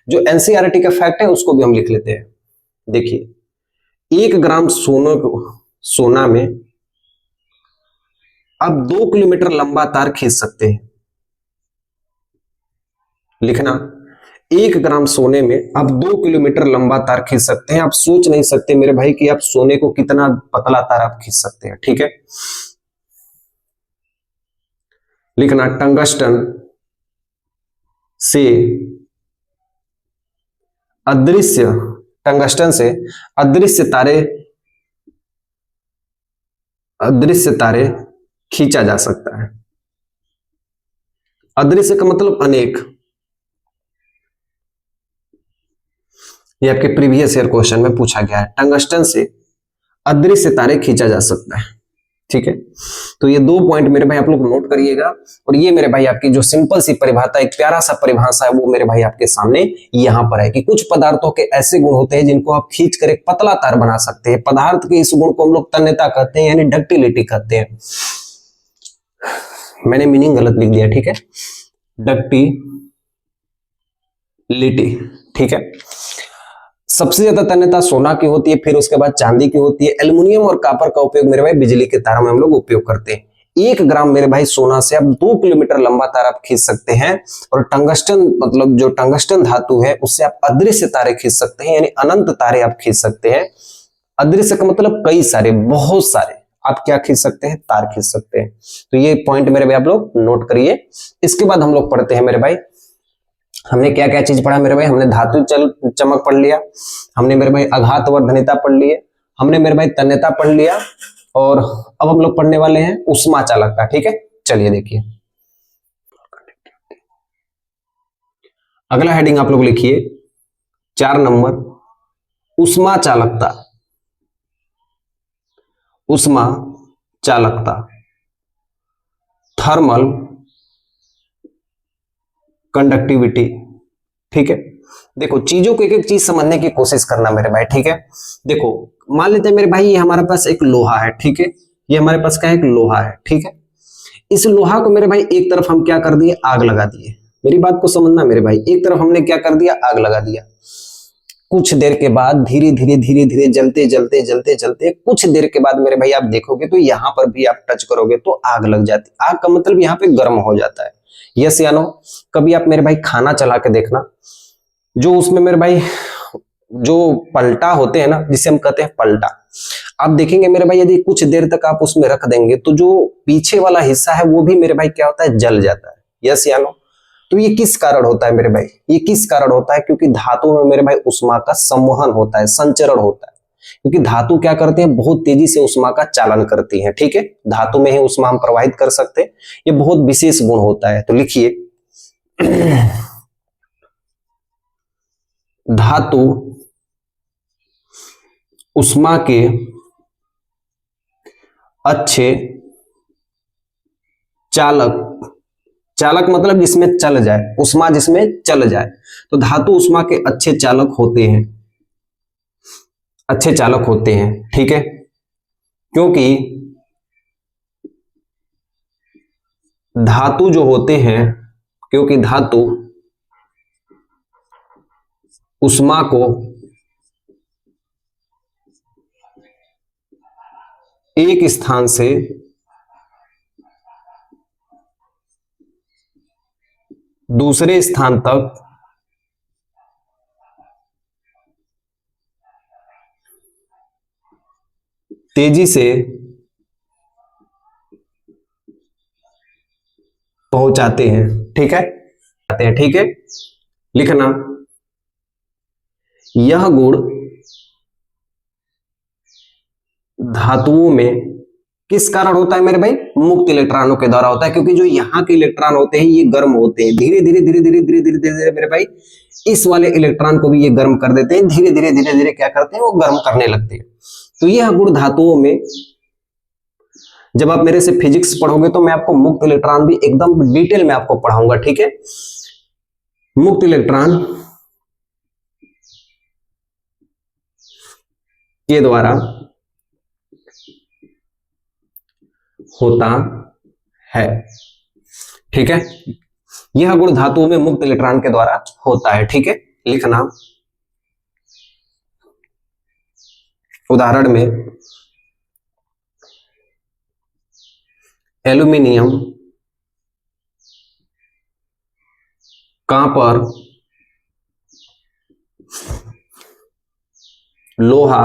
जो एनसीईआरटी का फैक्ट है उसको भी हम लिख लेते हैं। देखिए, 1 ग्राम सोना में अब 2 किलोमीटर लंबा तार खींच सकते हैं। लिखना, 1 ग्राम सोने में अब 2 किलोमीटर लंबा तार खींच सकते हैं। आप सोच नहीं सकते मेरे भाई कि आप सोने को कितना पतला तार आप खींच सकते हैं। ठीक है, लिखना, टंगस्टन से अदृश्य, टंगस्टन से अदृश्य तारे खींचा जा सकता है। अदृश्य का मतलब अनेक, ये आपके प्रीवियस ईयर क्वेश्चन में पूछा गया है। टंगस्टन से अदृश्य तारे खींचा जा सकता है। ठीक है, तो ये 2 पॉइंट मेरे भाई आप लोग नोट करिएगा। और ये मेरे भाई आपकी जो सिंपल सी परिभाषा, एक प्यारा सा परिभाषा है, वो मेरे भाई आपके सामने यहां पर है कि कुछ पदार्थों के ऐसे गुण होते हैं जिनको आप खींचकर एक पतला तार बना सकते हैं। पदार्थ के इस गुण को हम लोग तन्यता कहते हैं, यानी डक्टिलिटी कहते हैं। मैंने मीनिंग गलत लिख दिया। ठीक है, डक्टिलिटी। ठीक है, सबसे ज्यादा तन्यता सोना की होती है, फिर उसके बाद चांदी की होती है। एल्यूमिनियम और कॉपर का उपयोग मेरे भाई बिजली के तारों में हम लोग उपयोग करते हैं। 1 ग्राम मेरे भाई सोना से आप 2 किलोमीटर लंबा तार आप खींच सकते हैं। और टंगस्टन, मतलब जो टंगस्टन धातु है, उससे आप अदृश्य तारे खींच सकते हैं, यानी अनंत तारे आप खींच सकते हैं। अदृश्य का मतलब कई सारे, बहुत सारे आप क्या खींच सकते हैं? तार खींच सकते हैं। तो ये पॉइंट मेरे भाई आप लोग नोट करिए। इसके बाद हम लोग पढ़ते हैं मेरे भाई, हमने क्या क्या चीज पढ़ा मेरे भाई? हमने धातु चमक पढ़ लिया, हमने मेरे भाई आघात वर्धनीयता पढ़ लिए, हमने मेरे भाई तन्यता पढ़ लिया, और अब हम लोग पढ़ने वाले हैं उष्मा चालकता। ठीक है, चलिए देखिए, अगला हेडिंग आप लोग लिखिए 4 नंबर, उष्मा चालकता। उष्मा चालकता, थर्मल कंडक्टिविटी। ठीक है, देखो चीजों को एक एक चीज समझने की कोशिश करना मेरे भाई। ठीक है, देखो मान लेते हैं मेरे भाई ये हमारे पास एक लोहा है। ठीक है, ये हमारे पास क्या है? एक लोहा है। ठीक है, इस लोहा को मेरे भाई एक तरफ हम क्या कर दिए? आग लगा दिए। मेरी बात को समझना मेरे भाई, एक तरफ हमने क्या कर दिया? आग लगा दिया। कुछ देर के बाद धीरे धीरे जलते जलते जलते जलते कुछ देर के बाद मेरे भाई आप देखोगे तो यहाँ पर भी आप टच करोगे तो आग लग जाती। आग का मतलब यहाँ पे गर्म हो जाता है। यस या नो? कभी आप मेरे भाई खाना चला के देखना, जो उसमें मेरे भाई जो पलटा होते हैं ना, जिसे हम कहते हैं पलटा, आप देखेंगे मेरे भाई यदि कुछ देर तक आप उसमें रख देंगे तो जो पीछे वाला हिस्सा है वो भी मेरे भाई क्या होता है? जल जाता है। यस या नो? तो ये किस कारण होता है मेरे भाई? ये किस कारण होता है? क्योंकि धातु में मेरे भाई उष्मा का संवहन होता है, संचरण होता है। क्योंकि धातु क्या करते हैं, बहुत तेजी से ऊष्मा का चालन करती है। ठीक है, धातु में ही ऊष्मा हम प्रवाहित कर सकते हैं, ये बहुत विशेष गुण होता है। तो लिखिए धातु ऊष्मा के अच्छे चालक, चालक मतलब जिसमें चल जाए, ऊष्मा जिसमें चल जाए, तो धातु ऊष्मा के अच्छे चालक होते हैं, अच्छे चालक होते हैं। ठीक है, क्योंकि धातु जो होते हैं, क्योंकि धातु ऊष्मा को एक स्थान से दूसरे स्थान तक तेजी से पहुंचाते हैं। ठीक है, ठीक है, लिखना यह गुण धातुओं में किस कारण होता है मेरे भाई, मुक्त इलेक्ट्रॉनों के द्वारा होता है। क्योंकि जो यहाँ के इलेक्ट्रॉन होते हैं ये गर्म होते हैं, धीरे धीरे धीरे धीरे धीरे धीरे धीरे धीरे मेरे भाई इस वाले इलेक्ट्रॉन को भी ये गर्म कर देते हैं, धीरे धीरे धीरे धीरे क्या करते हैं, वो गर्म करने लगते हैं। तो यह गुण धातुओं में, जब आप मेरे से फिजिक्स पढ़ोगे तो मैं आपको मुक्त इलेक्ट्रॉन भी एकदम डिटेल में आपको पढ़ाऊंगा। ठीक है, मुक्त इलेक्ट्रॉन के द्वारा होता है। ठीक है, यह गुण धातुओं में मुक्त इलेक्ट्रॉन के द्वारा होता है। ठीक है, लिखना उदाहरण में एल्यूमिनियम, कॉपर, लोहा,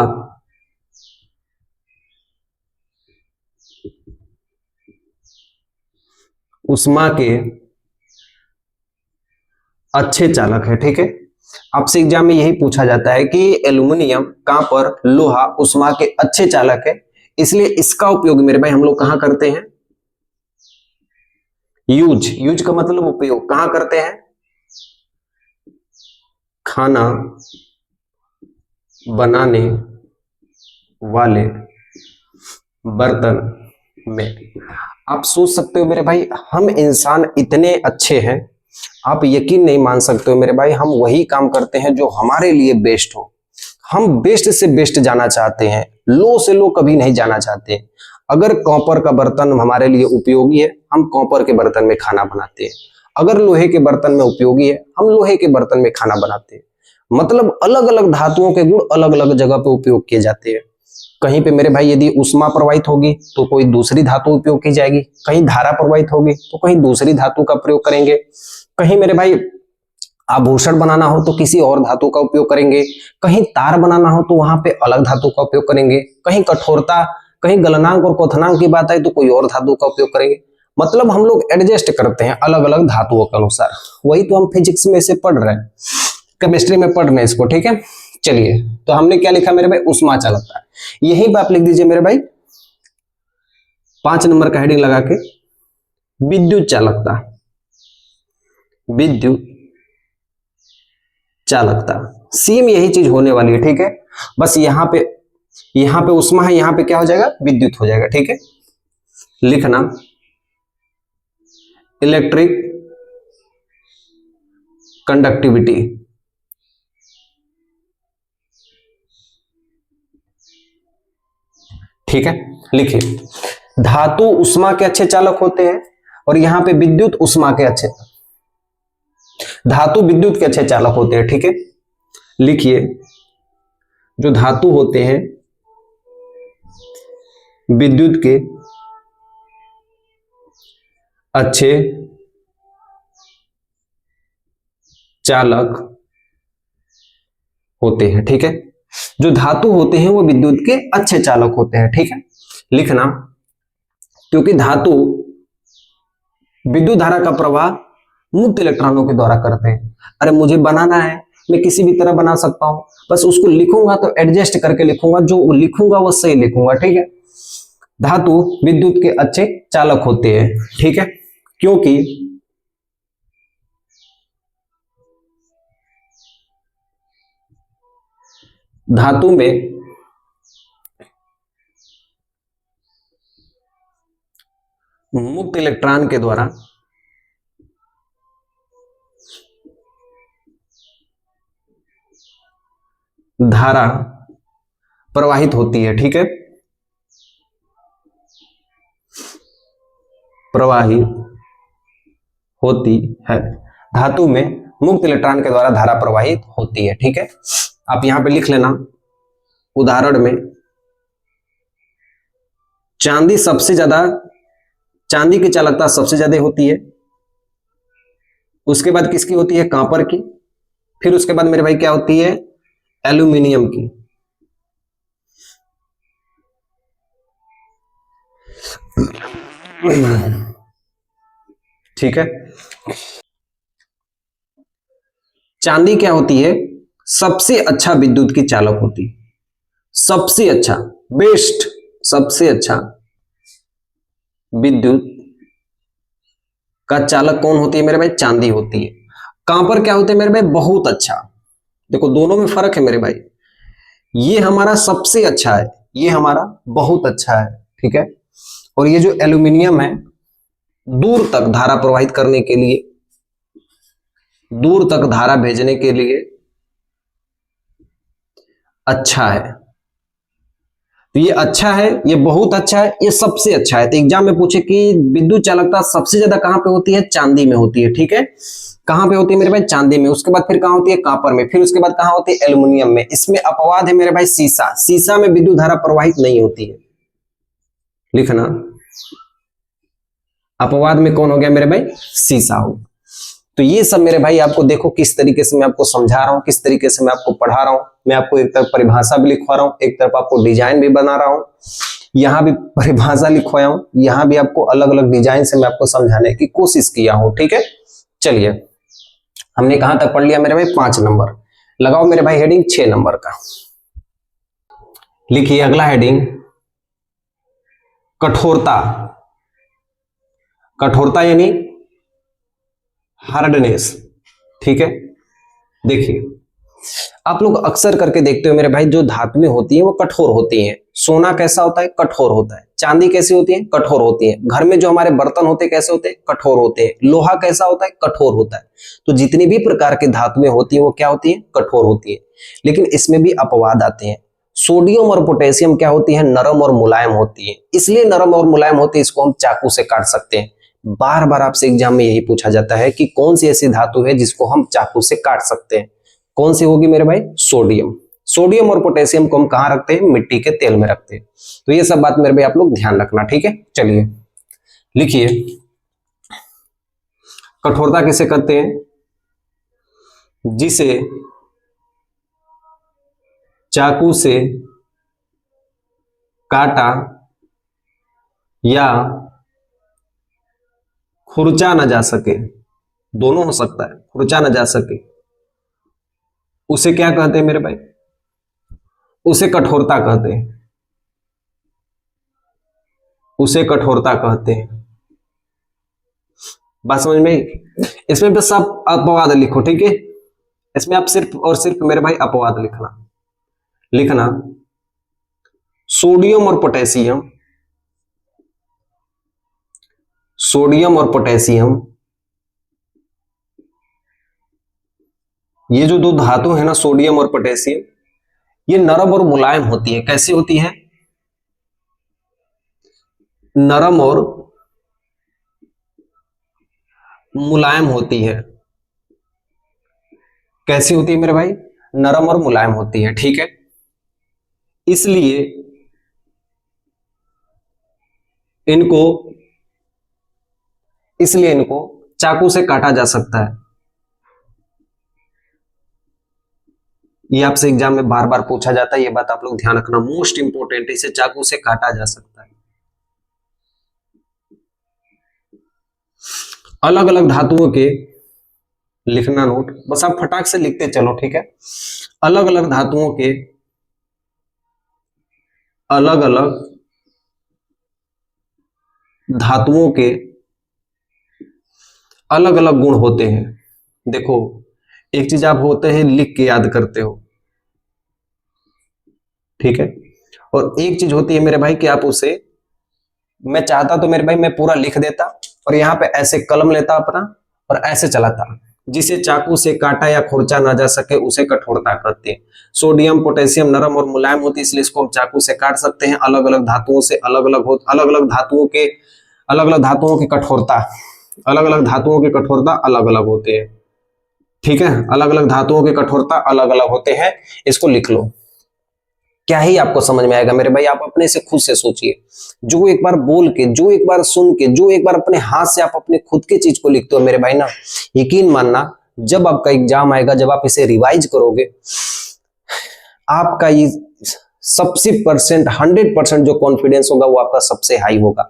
ऊष्मा के अच्छे चालक है। ठीक है, आपसे एग्जाम में यही पूछा जाता है कि एल्यूमिनियम, कॉपर, लोहा ऊष्मा के अच्छे चालक है, इसलिए इसका उपयोग मेरे भाई हम लोग कहां करते हैं, यूज का मतलब उपयोग, कहां करते हैं, खाना बनाने वाले बर्तन में। आप सोच सकते हो मेरे भाई, हम इंसान इतने अच्छे हैं, आप यकीन नहीं मान सकते हो मेरे भाई, हम वही काम करते हैं जो हमारे लिए बेस्ट हो। हम बेस्ट से बेस्ट जाना चाहते हैं, लो से लो कभी नहीं जाना चाहते। अगर कॉपर का बर्तन हमारे लिए उपयोगी है, हम कॉपर के बर्तन में खाना बनाते हैं। अगर लोहे के बर्तन में उपयोगी है, हम लोहे के बर्तन में खाना बनाते हैं। मतलब अलग अलग धातुओं के गुण अलग अलग जगह पे उपयोग किए जाते हैं। कहीं पे मेरे भाई यदि ऊष्मा प्रवाहित होगी तो कोई दूसरी धातु उपयोग की जाएगी, कहीं धारा प्रवाहित होगी तो कहीं दूसरी धातु का प्रयोग करेंगे, कहीं मेरे भाई आभूषण बनाना हो तो किसी और धातु का उपयोग करेंगे, कहीं तार बनाना हो तो वहां पे अलग धातु का उपयोग करेंगे, कहीं कठोरता, कहीं गलनांक और क्वथनांक की बात आई तो कोई और धातु का उपयोग करेंगे। मतलब हम लोग एडजस्ट करते हैं अलग अलग धातुओं के अनुसार। वही तो हम फिजिक्स में से पढ़ रहे हैं, केमिस्ट्री में पढ़ रहे हैं इसको। ठीक है, चलिए तो हमने क्या लिखा मेरे भाई, ऊष्मा चालकता। यहीं पे आप लिख दीजिए मेरे भाई 5 नंबर का हेडिंग लगा के, विद्युत चालकता, विद्युत चालकता सेम यही चीज होने वाली है। ठीक है, बस यहाँ पे ऊष्मा है, यहाँ पे क्या हो जाएगा, विद्युत हो जाएगा। ठीक है, लिखना इलेक्ट्रिक कंडक्टिविटी। ठीक है, लिखिए धातु ऊष्मा के अच्छे चालक होते हैं और यहां पे विद्युत ऊष्मा के अच्छे, धातु विद्युत के अच्छे चालक होते हैं। ठीक है, लिखिए जो धातु होते हैं विद्युत के अच्छे चालक होते हैं। ठीक है, जो धातु होते हैं वो विद्युत के अच्छे चालक होते हैं। ठीक है, लिखना क्योंकि धातु विद्युत धारा का प्रवाह मुक्त इलेक्ट्रॉनों के द्वारा करते हैं। अरे मुझे बनाना है, मैं किसी भी तरह बना सकता हूं, बस उसको लिखूंगा तो एडजस्ट करके लिखूंगा, जो लिखूंगा वो सही लिखूंगा, ठीक है। धातु विद्युत के अच्छे चालक होते हैं, ठीक है, क्योंकि धातु में मुक्त इलेक्ट्रॉन के द्वारा धारा प्रवाहित होती है, ठीक है, प्रवाहित होती है। धातु में मुक्त इलेक्ट्रॉन के द्वारा धारा प्रवाहित होती है, ठीक है। आप यहां पे लिख लेना, उदाहरण में चांदी सबसे ज्यादा, चांदी की चालकता सबसे ज्यादा होती है, उसके बाद किसकी होती है, कॉपर की, फिर उसके बाद मेरे भाई क्या होती है, एल्यूमिनियम की, ठीक है। चांदी क्या होती है, सबसे अच्छा विद्युत की चालक होती है, सबसे अच्छा, बेस्ट, सबसे अच्छा विद्युत का चालक कौन होती है मेरे भाई, चांदी होती है। कॉपर क्या होते हैं मेरे भाई, बहुत अच्छा, देखो दोनों में फर्क है मेरे भाई, ये हमारा सबसे अच्छा है, ये हमारा बहुत अच्छा है, ठीक है। और ये जो एल्यूमिनियम है, दूर तक धारा प्रवाहित करने के लिए, दूर तक धारा भेजने के लिए अच्छा है, तो ये अच्छा है, ये बहुत अच्छा है, ये सबसे अच्छा है। तो एग्जाम में पूछे कि विद्युत चालकता सबसे ज्यादा कहां पे होती है, चांदी में होती है, ठीक है। कहां पे होती है मेरे भाई, चांदी में, उसके बाद फिर कहां होती है, कॉपर में, फिर उसके बाद कहां होती है, एल्यूमिनियम में। इसमें अपवाद है मेरे भाई सीसा, सीसा में विद्युत धारा प्रवाहित नहीं होती है, लिखना, अपवाद में कौन हो गया मेरे भाई, सीसा हो। तो ये सब मेरे भाई आपको देखो किस तरीके से मैं आपको समझा रहा हूं, किस तरीके से मैं आपको पढ़ा रहा हूं। मैं आपको एक तरफ परिभाषा भी लिखवा रहा हूं, एक तरफ आपको डिजाइन भी बना रहा हूं, यहां भी परिभाषा लिखवाया हूं, यहां भी आपको अलग अलग डिजाइन से मैं आपको समझाने की कोशिश किया हूं, ठीक है। चलिए, हमने कहां तक पढ़ लिया मेरे भाई, 5 नंबर। लगाओ मेरे भाई हेडिंग 6 नंबर का, लिखिए अगला हेडिंग, कठोरता। कठोरता यानी हार्डनेस, ठीक है। देखिए, आप लोग अक्सर करके देखते हो मेरे भाई, जो धातुएं होती हैं वो कठोर होती हैं। सोना कैसा होता है, कठोर होता है। चांदी कैसी होती है, कठोर होती है। घर में जो हमारे बर्तन होते हैं कैसे होते हैं, कठोर होते हैं। लोहा कैसा होता है, कठोर होता है। तो जितनी भी प्रकार की धातुएं होती हैं वो क्या होती हैं, कठोर होती है। लेकिन इसमें भी अपवाद आते हैं। सोडियम और पोटेशियम क्या होती है, नरम और मुलायम होती है। इसलिए नरम और मुलायम होती है, इसको हम चाकू से काट सकते हैं। बार बार आपसे एग्जाम में यही पूछा जाता है कि कौन सी ऐसी धातु है जिसको हम चाकू से काट सकते हैं। कौन सी होगी मेरे भाई, सोडियम। सोडियम और पोटेशियम को हम कहां रखते हैं, मिट्टी के तेल में रखते हैं। तो ये सब बात मेरे भाई आप लोग ध्यान रखना, ठीक है। चलिए लिखिए, कठोरता किसे कहते हैं, जिसे चाकू से काटा या खुरचा न जा सके, दोनों हो सकता है, खुरचा न जा सके, उसे क्या कहते हैं मेरे भाई, उसे कठोरता कहते हैं, उसे कठोरता कहते हैं। बात समझ में? इसमें बस आप अपवाद लिखो, ठीक है। इसमें आप सिर्फ और सिर्फ मेरे भाई अपवाद लिखना सोडियम और पोटेशियम, सोडियम और पोटेशियम, ये जो दो धातु है ना, सोडियम और पोटेशियम, ये नरम और मुलायम होती है। कैसी होती है, नरम और मुलायम होती है। कैसी होती है मेरे भाई, नरम और मुलायम होती है, ठीक है। इसलिए इनको चाकू से काटा जा सकता है। ये आपसे एग्जाम में बार बार पूछा जाता है, ये बात आप लोग ध्यान रखना, मोस्ट इंपोर्टेंट। इसे चाकू से काटा जा सकता है। अलग अलग धातुओं के लिखना नोट, बस आप फटाक से लिखते चलो, ठीक है। अलग अलग धातुओं के अलग अलग धातुओं के अलग अलग गुण होते हैं। देखो, एक चीज आप होते हैं लिख के याद करते हो, ठीक है, और एक चीज होती है मेरे भाई कि आप उसे, मैं चाहता तो मेरे भाई मैं पूरा लिख देता और यहाँ पे ऐसे कलम लेता अपना और ऐसे चलाता। जिसे चाकू से काटा या खुरचा ना जा सके उसे कठोरता कहते हैं। सोडियम पोटेशियम नरम और मुलायम होती है, इसलिए इसको हम चाकू से काट सकते हैं। अलग अलग धातुओं से अलग अलग धातुओं के कठोरता, अलग अलग धातुओं की कठोरता अलग अलग होते हैं, ठीक है। अलग अलग धातुओं की कठोरता अलग अलग होते हैं, इसको लिख लो। क्या ही आपको समझ में आएगा मेरे भाई, आप अपने से खुद से सोचिए। जो एक बार बोल के, जो एक बार सुन के, जो एक बार अपने हाथ से आप अपने खुद की चीज को लिखते हो मेरे भाई ना, यकीन मानना जब आपका एग्जाम आएगा, जब आप इसे रिवाइज करोगे, आपका ये 100% जो कॉन्फिडेंस होगा वो आपका सबसे हाई होगा,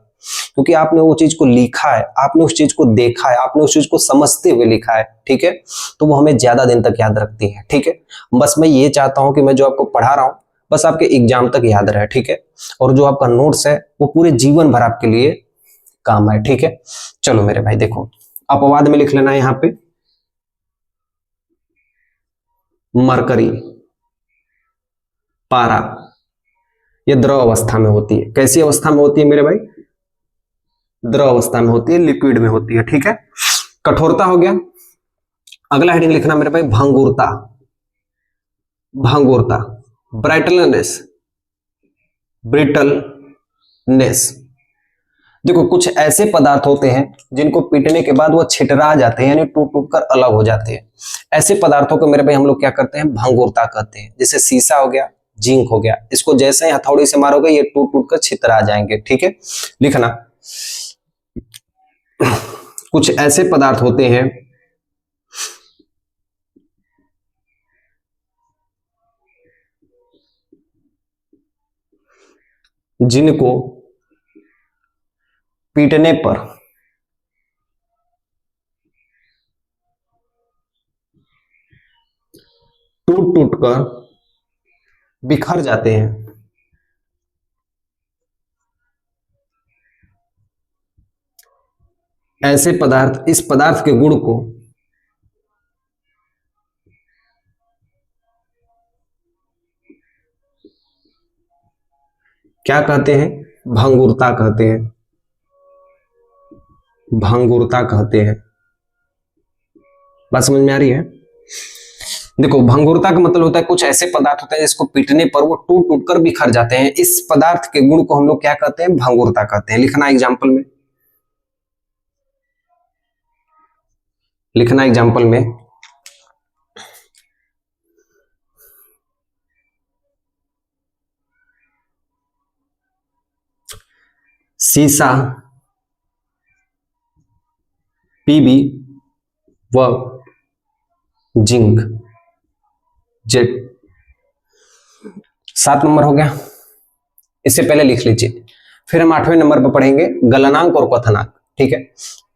क्योंकि आपने वो चीज को लिखा है, आपने उस चीज को देखा है, आपने उस चीज को समझते हुए लिखा है, ठीक है। तो वो हमें ज्यादा दिन तक याद रखती है, ठीक है। बस मैं ये चाहता हूं कि मैं जो आपको पढ़ा रहा हूं बस आपके एग्जाम तक याद रहे, ठीक है। और जो आपका नोट्स है वो पूरे जीवन भर आपके लिए काम आए, ठीक है। चलो मेरे भाई देखो, अपवाद में लिख लेना है यहाँ पे मरकरी, पारा, ये द्रव अवस्था में होती है। कैसी अवस्था में होती है मेरे भाई? द्रव अवस्था में होती है, लिक्विड में होती है, ठीक है। कठोरता हो गया। अगला हेडिंग लिखना मेरे भाई भंगुरता, भंगुरता, ब्राइटलनेस, ब्रिटलनेस। देखो, कुछ ऐसे पदार्थ होते हैं जिनको पीटने के बाद वो छिटरा जाते हैं, यानी टूट टूट कर अलग हो जाते हैं। ऐसे पदार्थों को मेरे भाई हम लोग क्या करते हैं? भंगुरता कहते हैं। जैसे शीशा हो गया, जिंक हो गया, इसको जैसे ही हथौड़ी से मारोगे ये टूट टूट कर छितरा जाएंगे, ठीक है। लिखना, कुछ ऐसे पदार्थ होते हैं जिनको पीटने पर टूट टूट कर बिखर जाते हैं। ऐसे पदार्थ, इस पदार्थ के गुण को क्या कहते हैं? भंगुरता कहते हैं, भंगुरता कहते हैं। बात समझ में आ रही है? देखो, भंगुरता का मतलब होता है कुछ ऐसे पदार्थ होते हैं जिसको पीटने पर वो टूट टूट कर बिखर जाते हैं। इस पदार्थ के गुण को हम लोग क्या कहते हैं? भंगुरता कहते हैं। लिखना एग्जाम्पल में, लिखना एग्जाम्पल में सीसा, पीबी व जिंक, जेड। 7 नंबर हो गया, इससे पहले लिख लीजिए। फिर हम 8वें नंबर पर पढ़ेंगे गलनांक और क्वथनांक, ठीक है।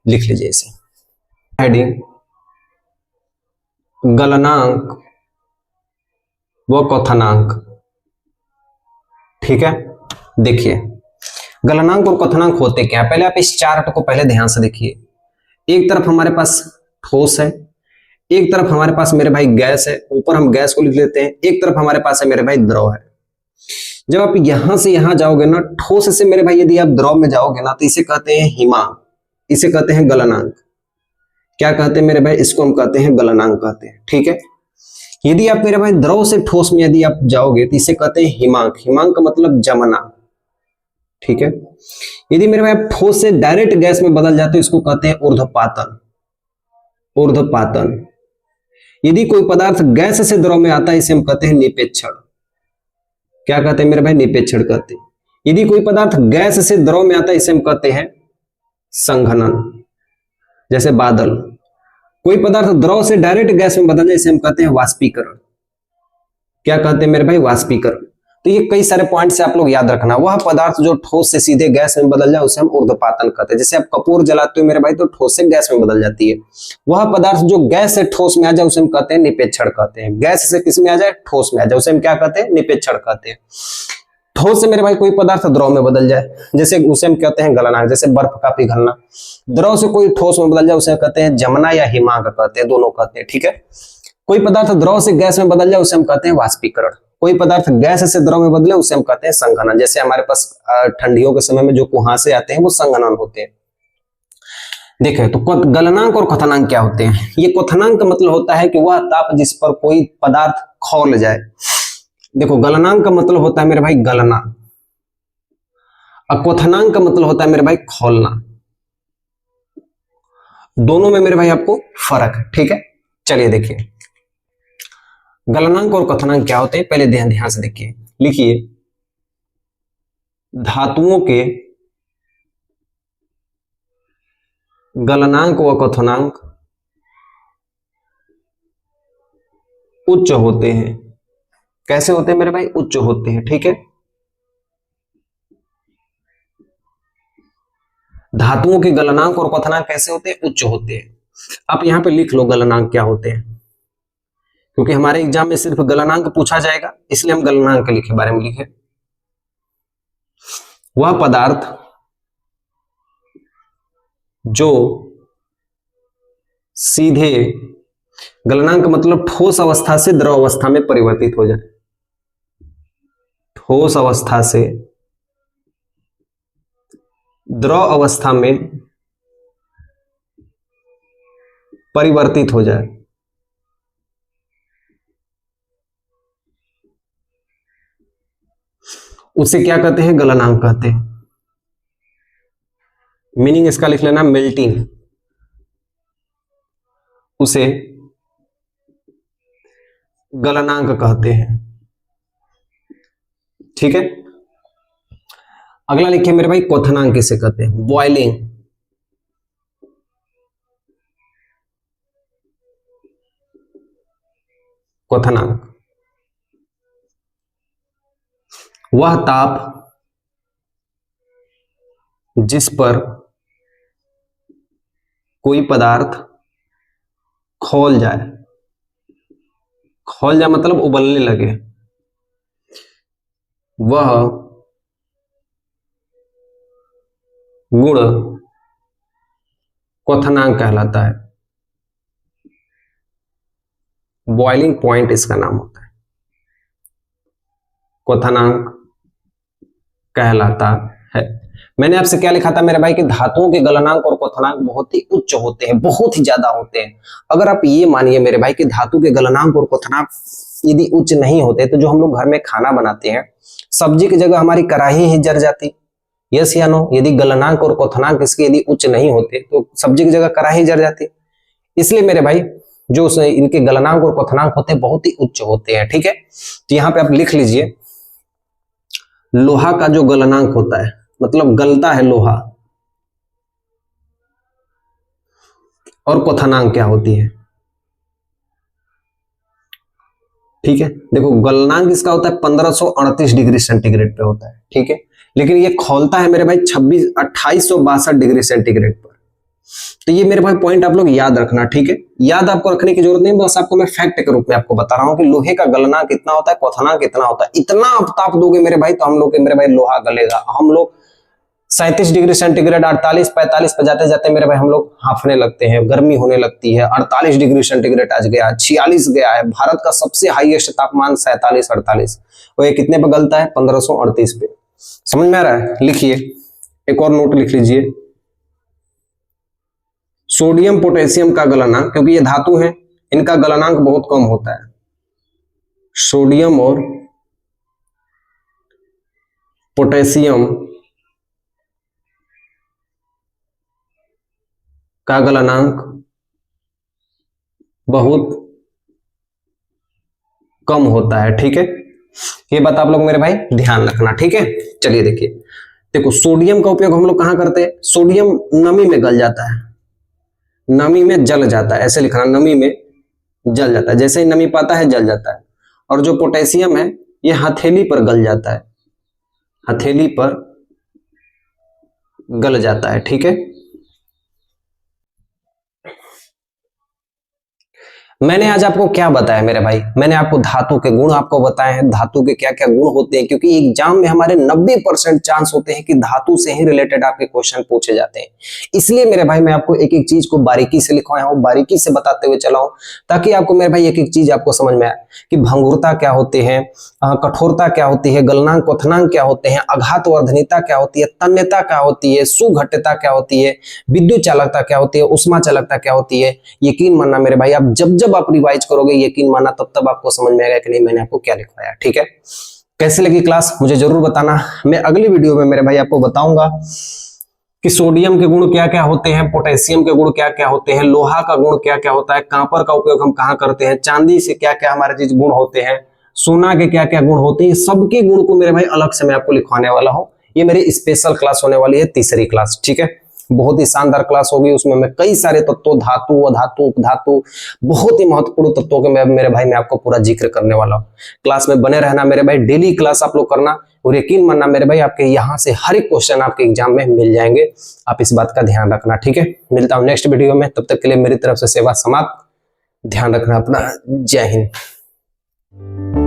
लिख लीजिए इसे, हेडिंग गलनांक व क्वथनांक, ठीक है। देखिए, गलनांक और क्वथनांक होते क्या? पहले आप इस चार्ट को पहले ध्यान से देखिए। एक तरफ हमारे पास ठोस है, एक तरफ हमारे पास मेरे भाई गैस है, ऊपर हम गैस को लिख लेते हैं। एक तरफ हमारे पास है मेरे भाई द्रव है। जब आप यहां से यहां जाओगे ना, ठोस से मेरे भाई यदि आप द्रव में जाओगे ना, तो इसे कहते हैं हिमांक, इसे कहते हैं गलनांक। क्या कहते हैं मेरे भाई? इसको हम कहते हैं गलनांक कहते हैं, ठीक है। यदि आप मेरे भाई द्रव से ठोस में यदि आप जाओगे तो इसे कहते हैं हिमांक। हिमांक का मतलब जमना, ठीक है। यदि मेरे भाई आप ठोस से डायरेक्ट गैस में बदल जाते हो, इसको कहते हैं ऊर्ध्वपातन, ऊर्ध्वपातन। यदि कोई पदार्थ गैस से द्रव में आता है, इसे हम कहते हैं निपेक्षण। क्या कहते हैं मेरे भाई? निपेक्षण कहते हैं। यदि कोई पदार्थ गैस से द्रव में आता है, इसे हम कहते हैं संघनन। जैसे बादल। कोई पदार्थ द्रव से डायरेक्ट गैस में बदल जाए, इसे हम कहते हैं वाष्पीकरण। क्या कहते हैं मेरे भाई? वाष्पीकरण। तो ये कई सारे पॉइंट से आप लोग याद रखना। वह पदार्थ जो ठोस से सीधे गैस में बदल जाए उसे हम ऊर्ध्वपातन कहते हैं। जैसे आप कपूर जलाते हो मेरे भाई तो ठोस से गैस में बदल जाती है। वह पदार्थ जो गैस से ठोस में आ जाए उसे हम कहते हैं निपेक्षण कहते हैं। गैस से किस में आ जाए, ठोस में आ जाए, उसे हम क्या कहते हैं, निपेक्षण कहते हैं। ठोस से मेरे भाई कोई पदार्थ द्रव में बदल जाए, जैसे उसे हम कहते हैं गलनांक। जैसे बर्फ का पिघलना। द्रव से कोई ठोस में बदल जाए उसे कहते हैं जमना या हिमांक कहते हैं, दोनों कहते हैं, ठीक है। कोई पदार्थ द्रव से गैस में बदल जाए उसे हम कहते हैं वाष्पीकरण। कोई पदार्थ गैस से द्रव में बदले उसे हम कहते हैं संघनन। जैसे हमारे पास ठंडियों के समय में जो कुहासे आते हैं वो संघनन होते हैं। देखें तो गलनांक और क्वथनांक क्या होते हैं। ये क्वथनांक का मतलब होता है कि वह ताप जिस पर कोई पदार्थ खौल जाए। देखो गलनांक का मतलब होता है मेरे भाई गलना, और क्वथनांक का मतलब होता है मेरे भाई खौलना। दोनों में मेरे भाई आपको फर्क है, ठीक है। चलिए देखिए गलनांक और क्वथनांक क्या होते हैं, पहले ध्यान से देखिए। लिखिए धातुओं के गलनांक व क्वथनांक उच्च होते हैं। कैसे होते हैं मेरे भाई, उच्च होते हैं, ठीक है। धातुओं के गलनांक और क्वथनांक कैसे होते हैं, उच्च होते हैं। आप यहां पे लिख लो गलनांक क्या होते हैं, क्योंकि हमारे एग्जाम में सिर्फ गलनांक पूछा जाएगा, इसलिए हम गलनांक लिखे, बारे में लिखे। वह पदार्थ जो सीधे, गलनांक मतलब ठोस अवस्था से द्रव अवस्था में परिवर्तित हो जाए। ठोस अवस्था से द्रव अवस्था में परिवर्तित हो जाए, उसे क्या कहते हैं, गलनांक कहते हैं। मीनिंग इसका लिख लेना मेल्टिंग, उसे गलनांक कहते हैं, ठीक है। अगला लिखिए मेरे भाई क्वथनांक किसे कहते हैं, बॉइलिंग। क्वथनांक वह ताप जिस पर कोई पदार्थ खौल जाए। खौल जाए मतलब उबलने लगे, वह गुण क्वथनांक कहलाता है। बॉइलिंग पॉइंट इसका नाम होता है, क्वथनांक कहलाता है। मैंने आपसे क्या लिखा था मेरे भाई कि धातुओं के गलनांक और क्वथनांक बहुत ही उच्च होते हैं, बहुत ही ज्यादा होते हैं। अगर आप ये मानिए मेरे भाई कि धातु के गलनांक और क्वथनांक यदि उच्च नहीं होते तो जो हम लोग घर में खाना बनाते हैं, सब्जी की जगह हमारी कढ़ाई ही जर जाती। यस या नो, यदि गलनांक और क्वथनांक इसके यदि उच्च नहीं होते तो सब्जी की जगह कढ़ाई जर जाती। इसलिए मेरे भाई जो इनके गलनांक और क्वथनांक होते हैं बहुत ही उच्च होते हैं, ठीक है। तो यहां पे आप लिख लीजिए लोहा का जो गलनांक होता है, मतलब गलता है लोहा, और क्वथनांक क्या होती है, ठीक है। देखो गलनांक इसका होता है 1538 डिग्री सेंटीग्रेड पे होता है, ठीक है। लेकिन ये खौलता है मेरे भाई 2862 डिग्री सेंटीग्रेड पर। तो ये मेरे भाई पॉइंट आप लोग याद रखना, ठीक है। याद आपको रखने की जरूरत नहीं, बस आपको मैं फैक्ट के रूप में आपको बता रहा हूं कि लोहे का गलनांक कितना होता है, क्वथनांक कितना होता है। इतना आप ताप दोगे मेरे भाई तो हम लोग के मेरे भाई लोहा गलेगा। हम लोग 37 डिग्री सेंटीग्रेड 48-45 पे जाते जाते मेरे भाई हम लोग हाफने लगते हैं, गर्मी होने लगती है। 48 डिग्री सेंटीग्रेड आज गया, 46 गया है। भारत का सबसे हाईएस्ट तापमान 47-48, और ये कितने पे गलता है, 1538 पे। समझ में आ रहा है, लिखिए एक और नोट लिख लीजिए। सोडियम पोटेशियम का गलनांक, क्योंकि ये धातु है, इनका गलनांक बहुत कम होता है। सोडियम और पोटेशियम का गलनांक बहुत कम होता है, ठीक है। ये बात आप लोग मेरे भाई ध्यान रखना, ठीक है। चलिए देखिए, देखो सोडियम का उपयोग हम लोग कहां करते हैं, सोडियम नमी में गल जाता है, नमी में जल जाता है, ऐसे लिखना, नमी में जल जाता है। जैसे ही नमी पाता है जल जाता है। और जो पोटेशियम है ये हथेली पर गल जाता है, हथेली पर गल जाता है। ठीक है, मैंने आज आपको क्या बताया मेरे भाई, मैंने आपको धातु के गुण आपको बताए हैं, धातु के क्या क्या गुण होते हैं, क्योंकि एग्जाम में हमारे 90% चांस होते हैं कि धातु से ही रिलेटेड आपके क्वेश्चन पूछे जाते हैं। इसलिए मेरे भाई मैं आपको एक एक चीज को बारीकी से लिखवाया हूं, बारीकी से बताते हुए चला हूं, ताकि आपको मेरे भाई एक एक चीज आपको समझ में आए कि भंगुरता क्या होती है, कठोरता क्या होती है, गलनांक क्वथनांक क्या होते हैं, आघात वर्धनीयता क्या होती है, तन्यता क्या होती है, सुघट्यता क्या होती है, विद्युत चालकता क्या होती है, उष्मा चालकता क्या होती है। यकीन मानना मेरे भाई, आप जब जब आप रिवाइज करोगे, यकीन मानना तब तब आपको समझ में आएगा कि नहीं मैंने आपको क्या लिखवाया। ठीक है, कैसे लगी क्लास मुझे जरूर बताना। मैं अगली वीडियो में मेरे भाई आपको बताऊंगा कि सोडियम के गुण क्या क्या होते हैं, पोटेशियम के गुण क्या क्या होते हैं, लोहा का गुण क्या क्या होता है, कांपर का उपयोग हम कहाँ करते हैं, चांदी से क्या क्या हमारे चीज गुण होते हैं, सोना के क्या क्या गुण होते हैं, सबके गुण को मेरे भाई अलग से मैं आपको लिखवाने वाला हूँ। ये मेरी स्पेशल क्लास होने वाली है, तीसरी क्लास। ठीक है, बहुत ही शानदार क्लास होगी, उसमें मैं कई सारे तत्वों, धातु, अधातु, उपधातु, बहुत ही महत्वपूर्ण तत्वों के मेरे भाई मैं आपको पूरा जिक्र करने वाला हूँ। क्लास में बने रहना मेरे भाई, डेली क्लास आप लोग करना, और यकीन मानना मेरे भाई आपके यहाँ से हर एक क्वेश्चन आपके एग्जाम में मिल जाएंगे। आप इस बात का ध्यान रखना। ठीक है, मिलता हूँ नेक्स्ट वीडियो में, तब तक के लिए मेरी तरफ से सेवा समाप्त। ध्यान रखना अपना। जय हिंद।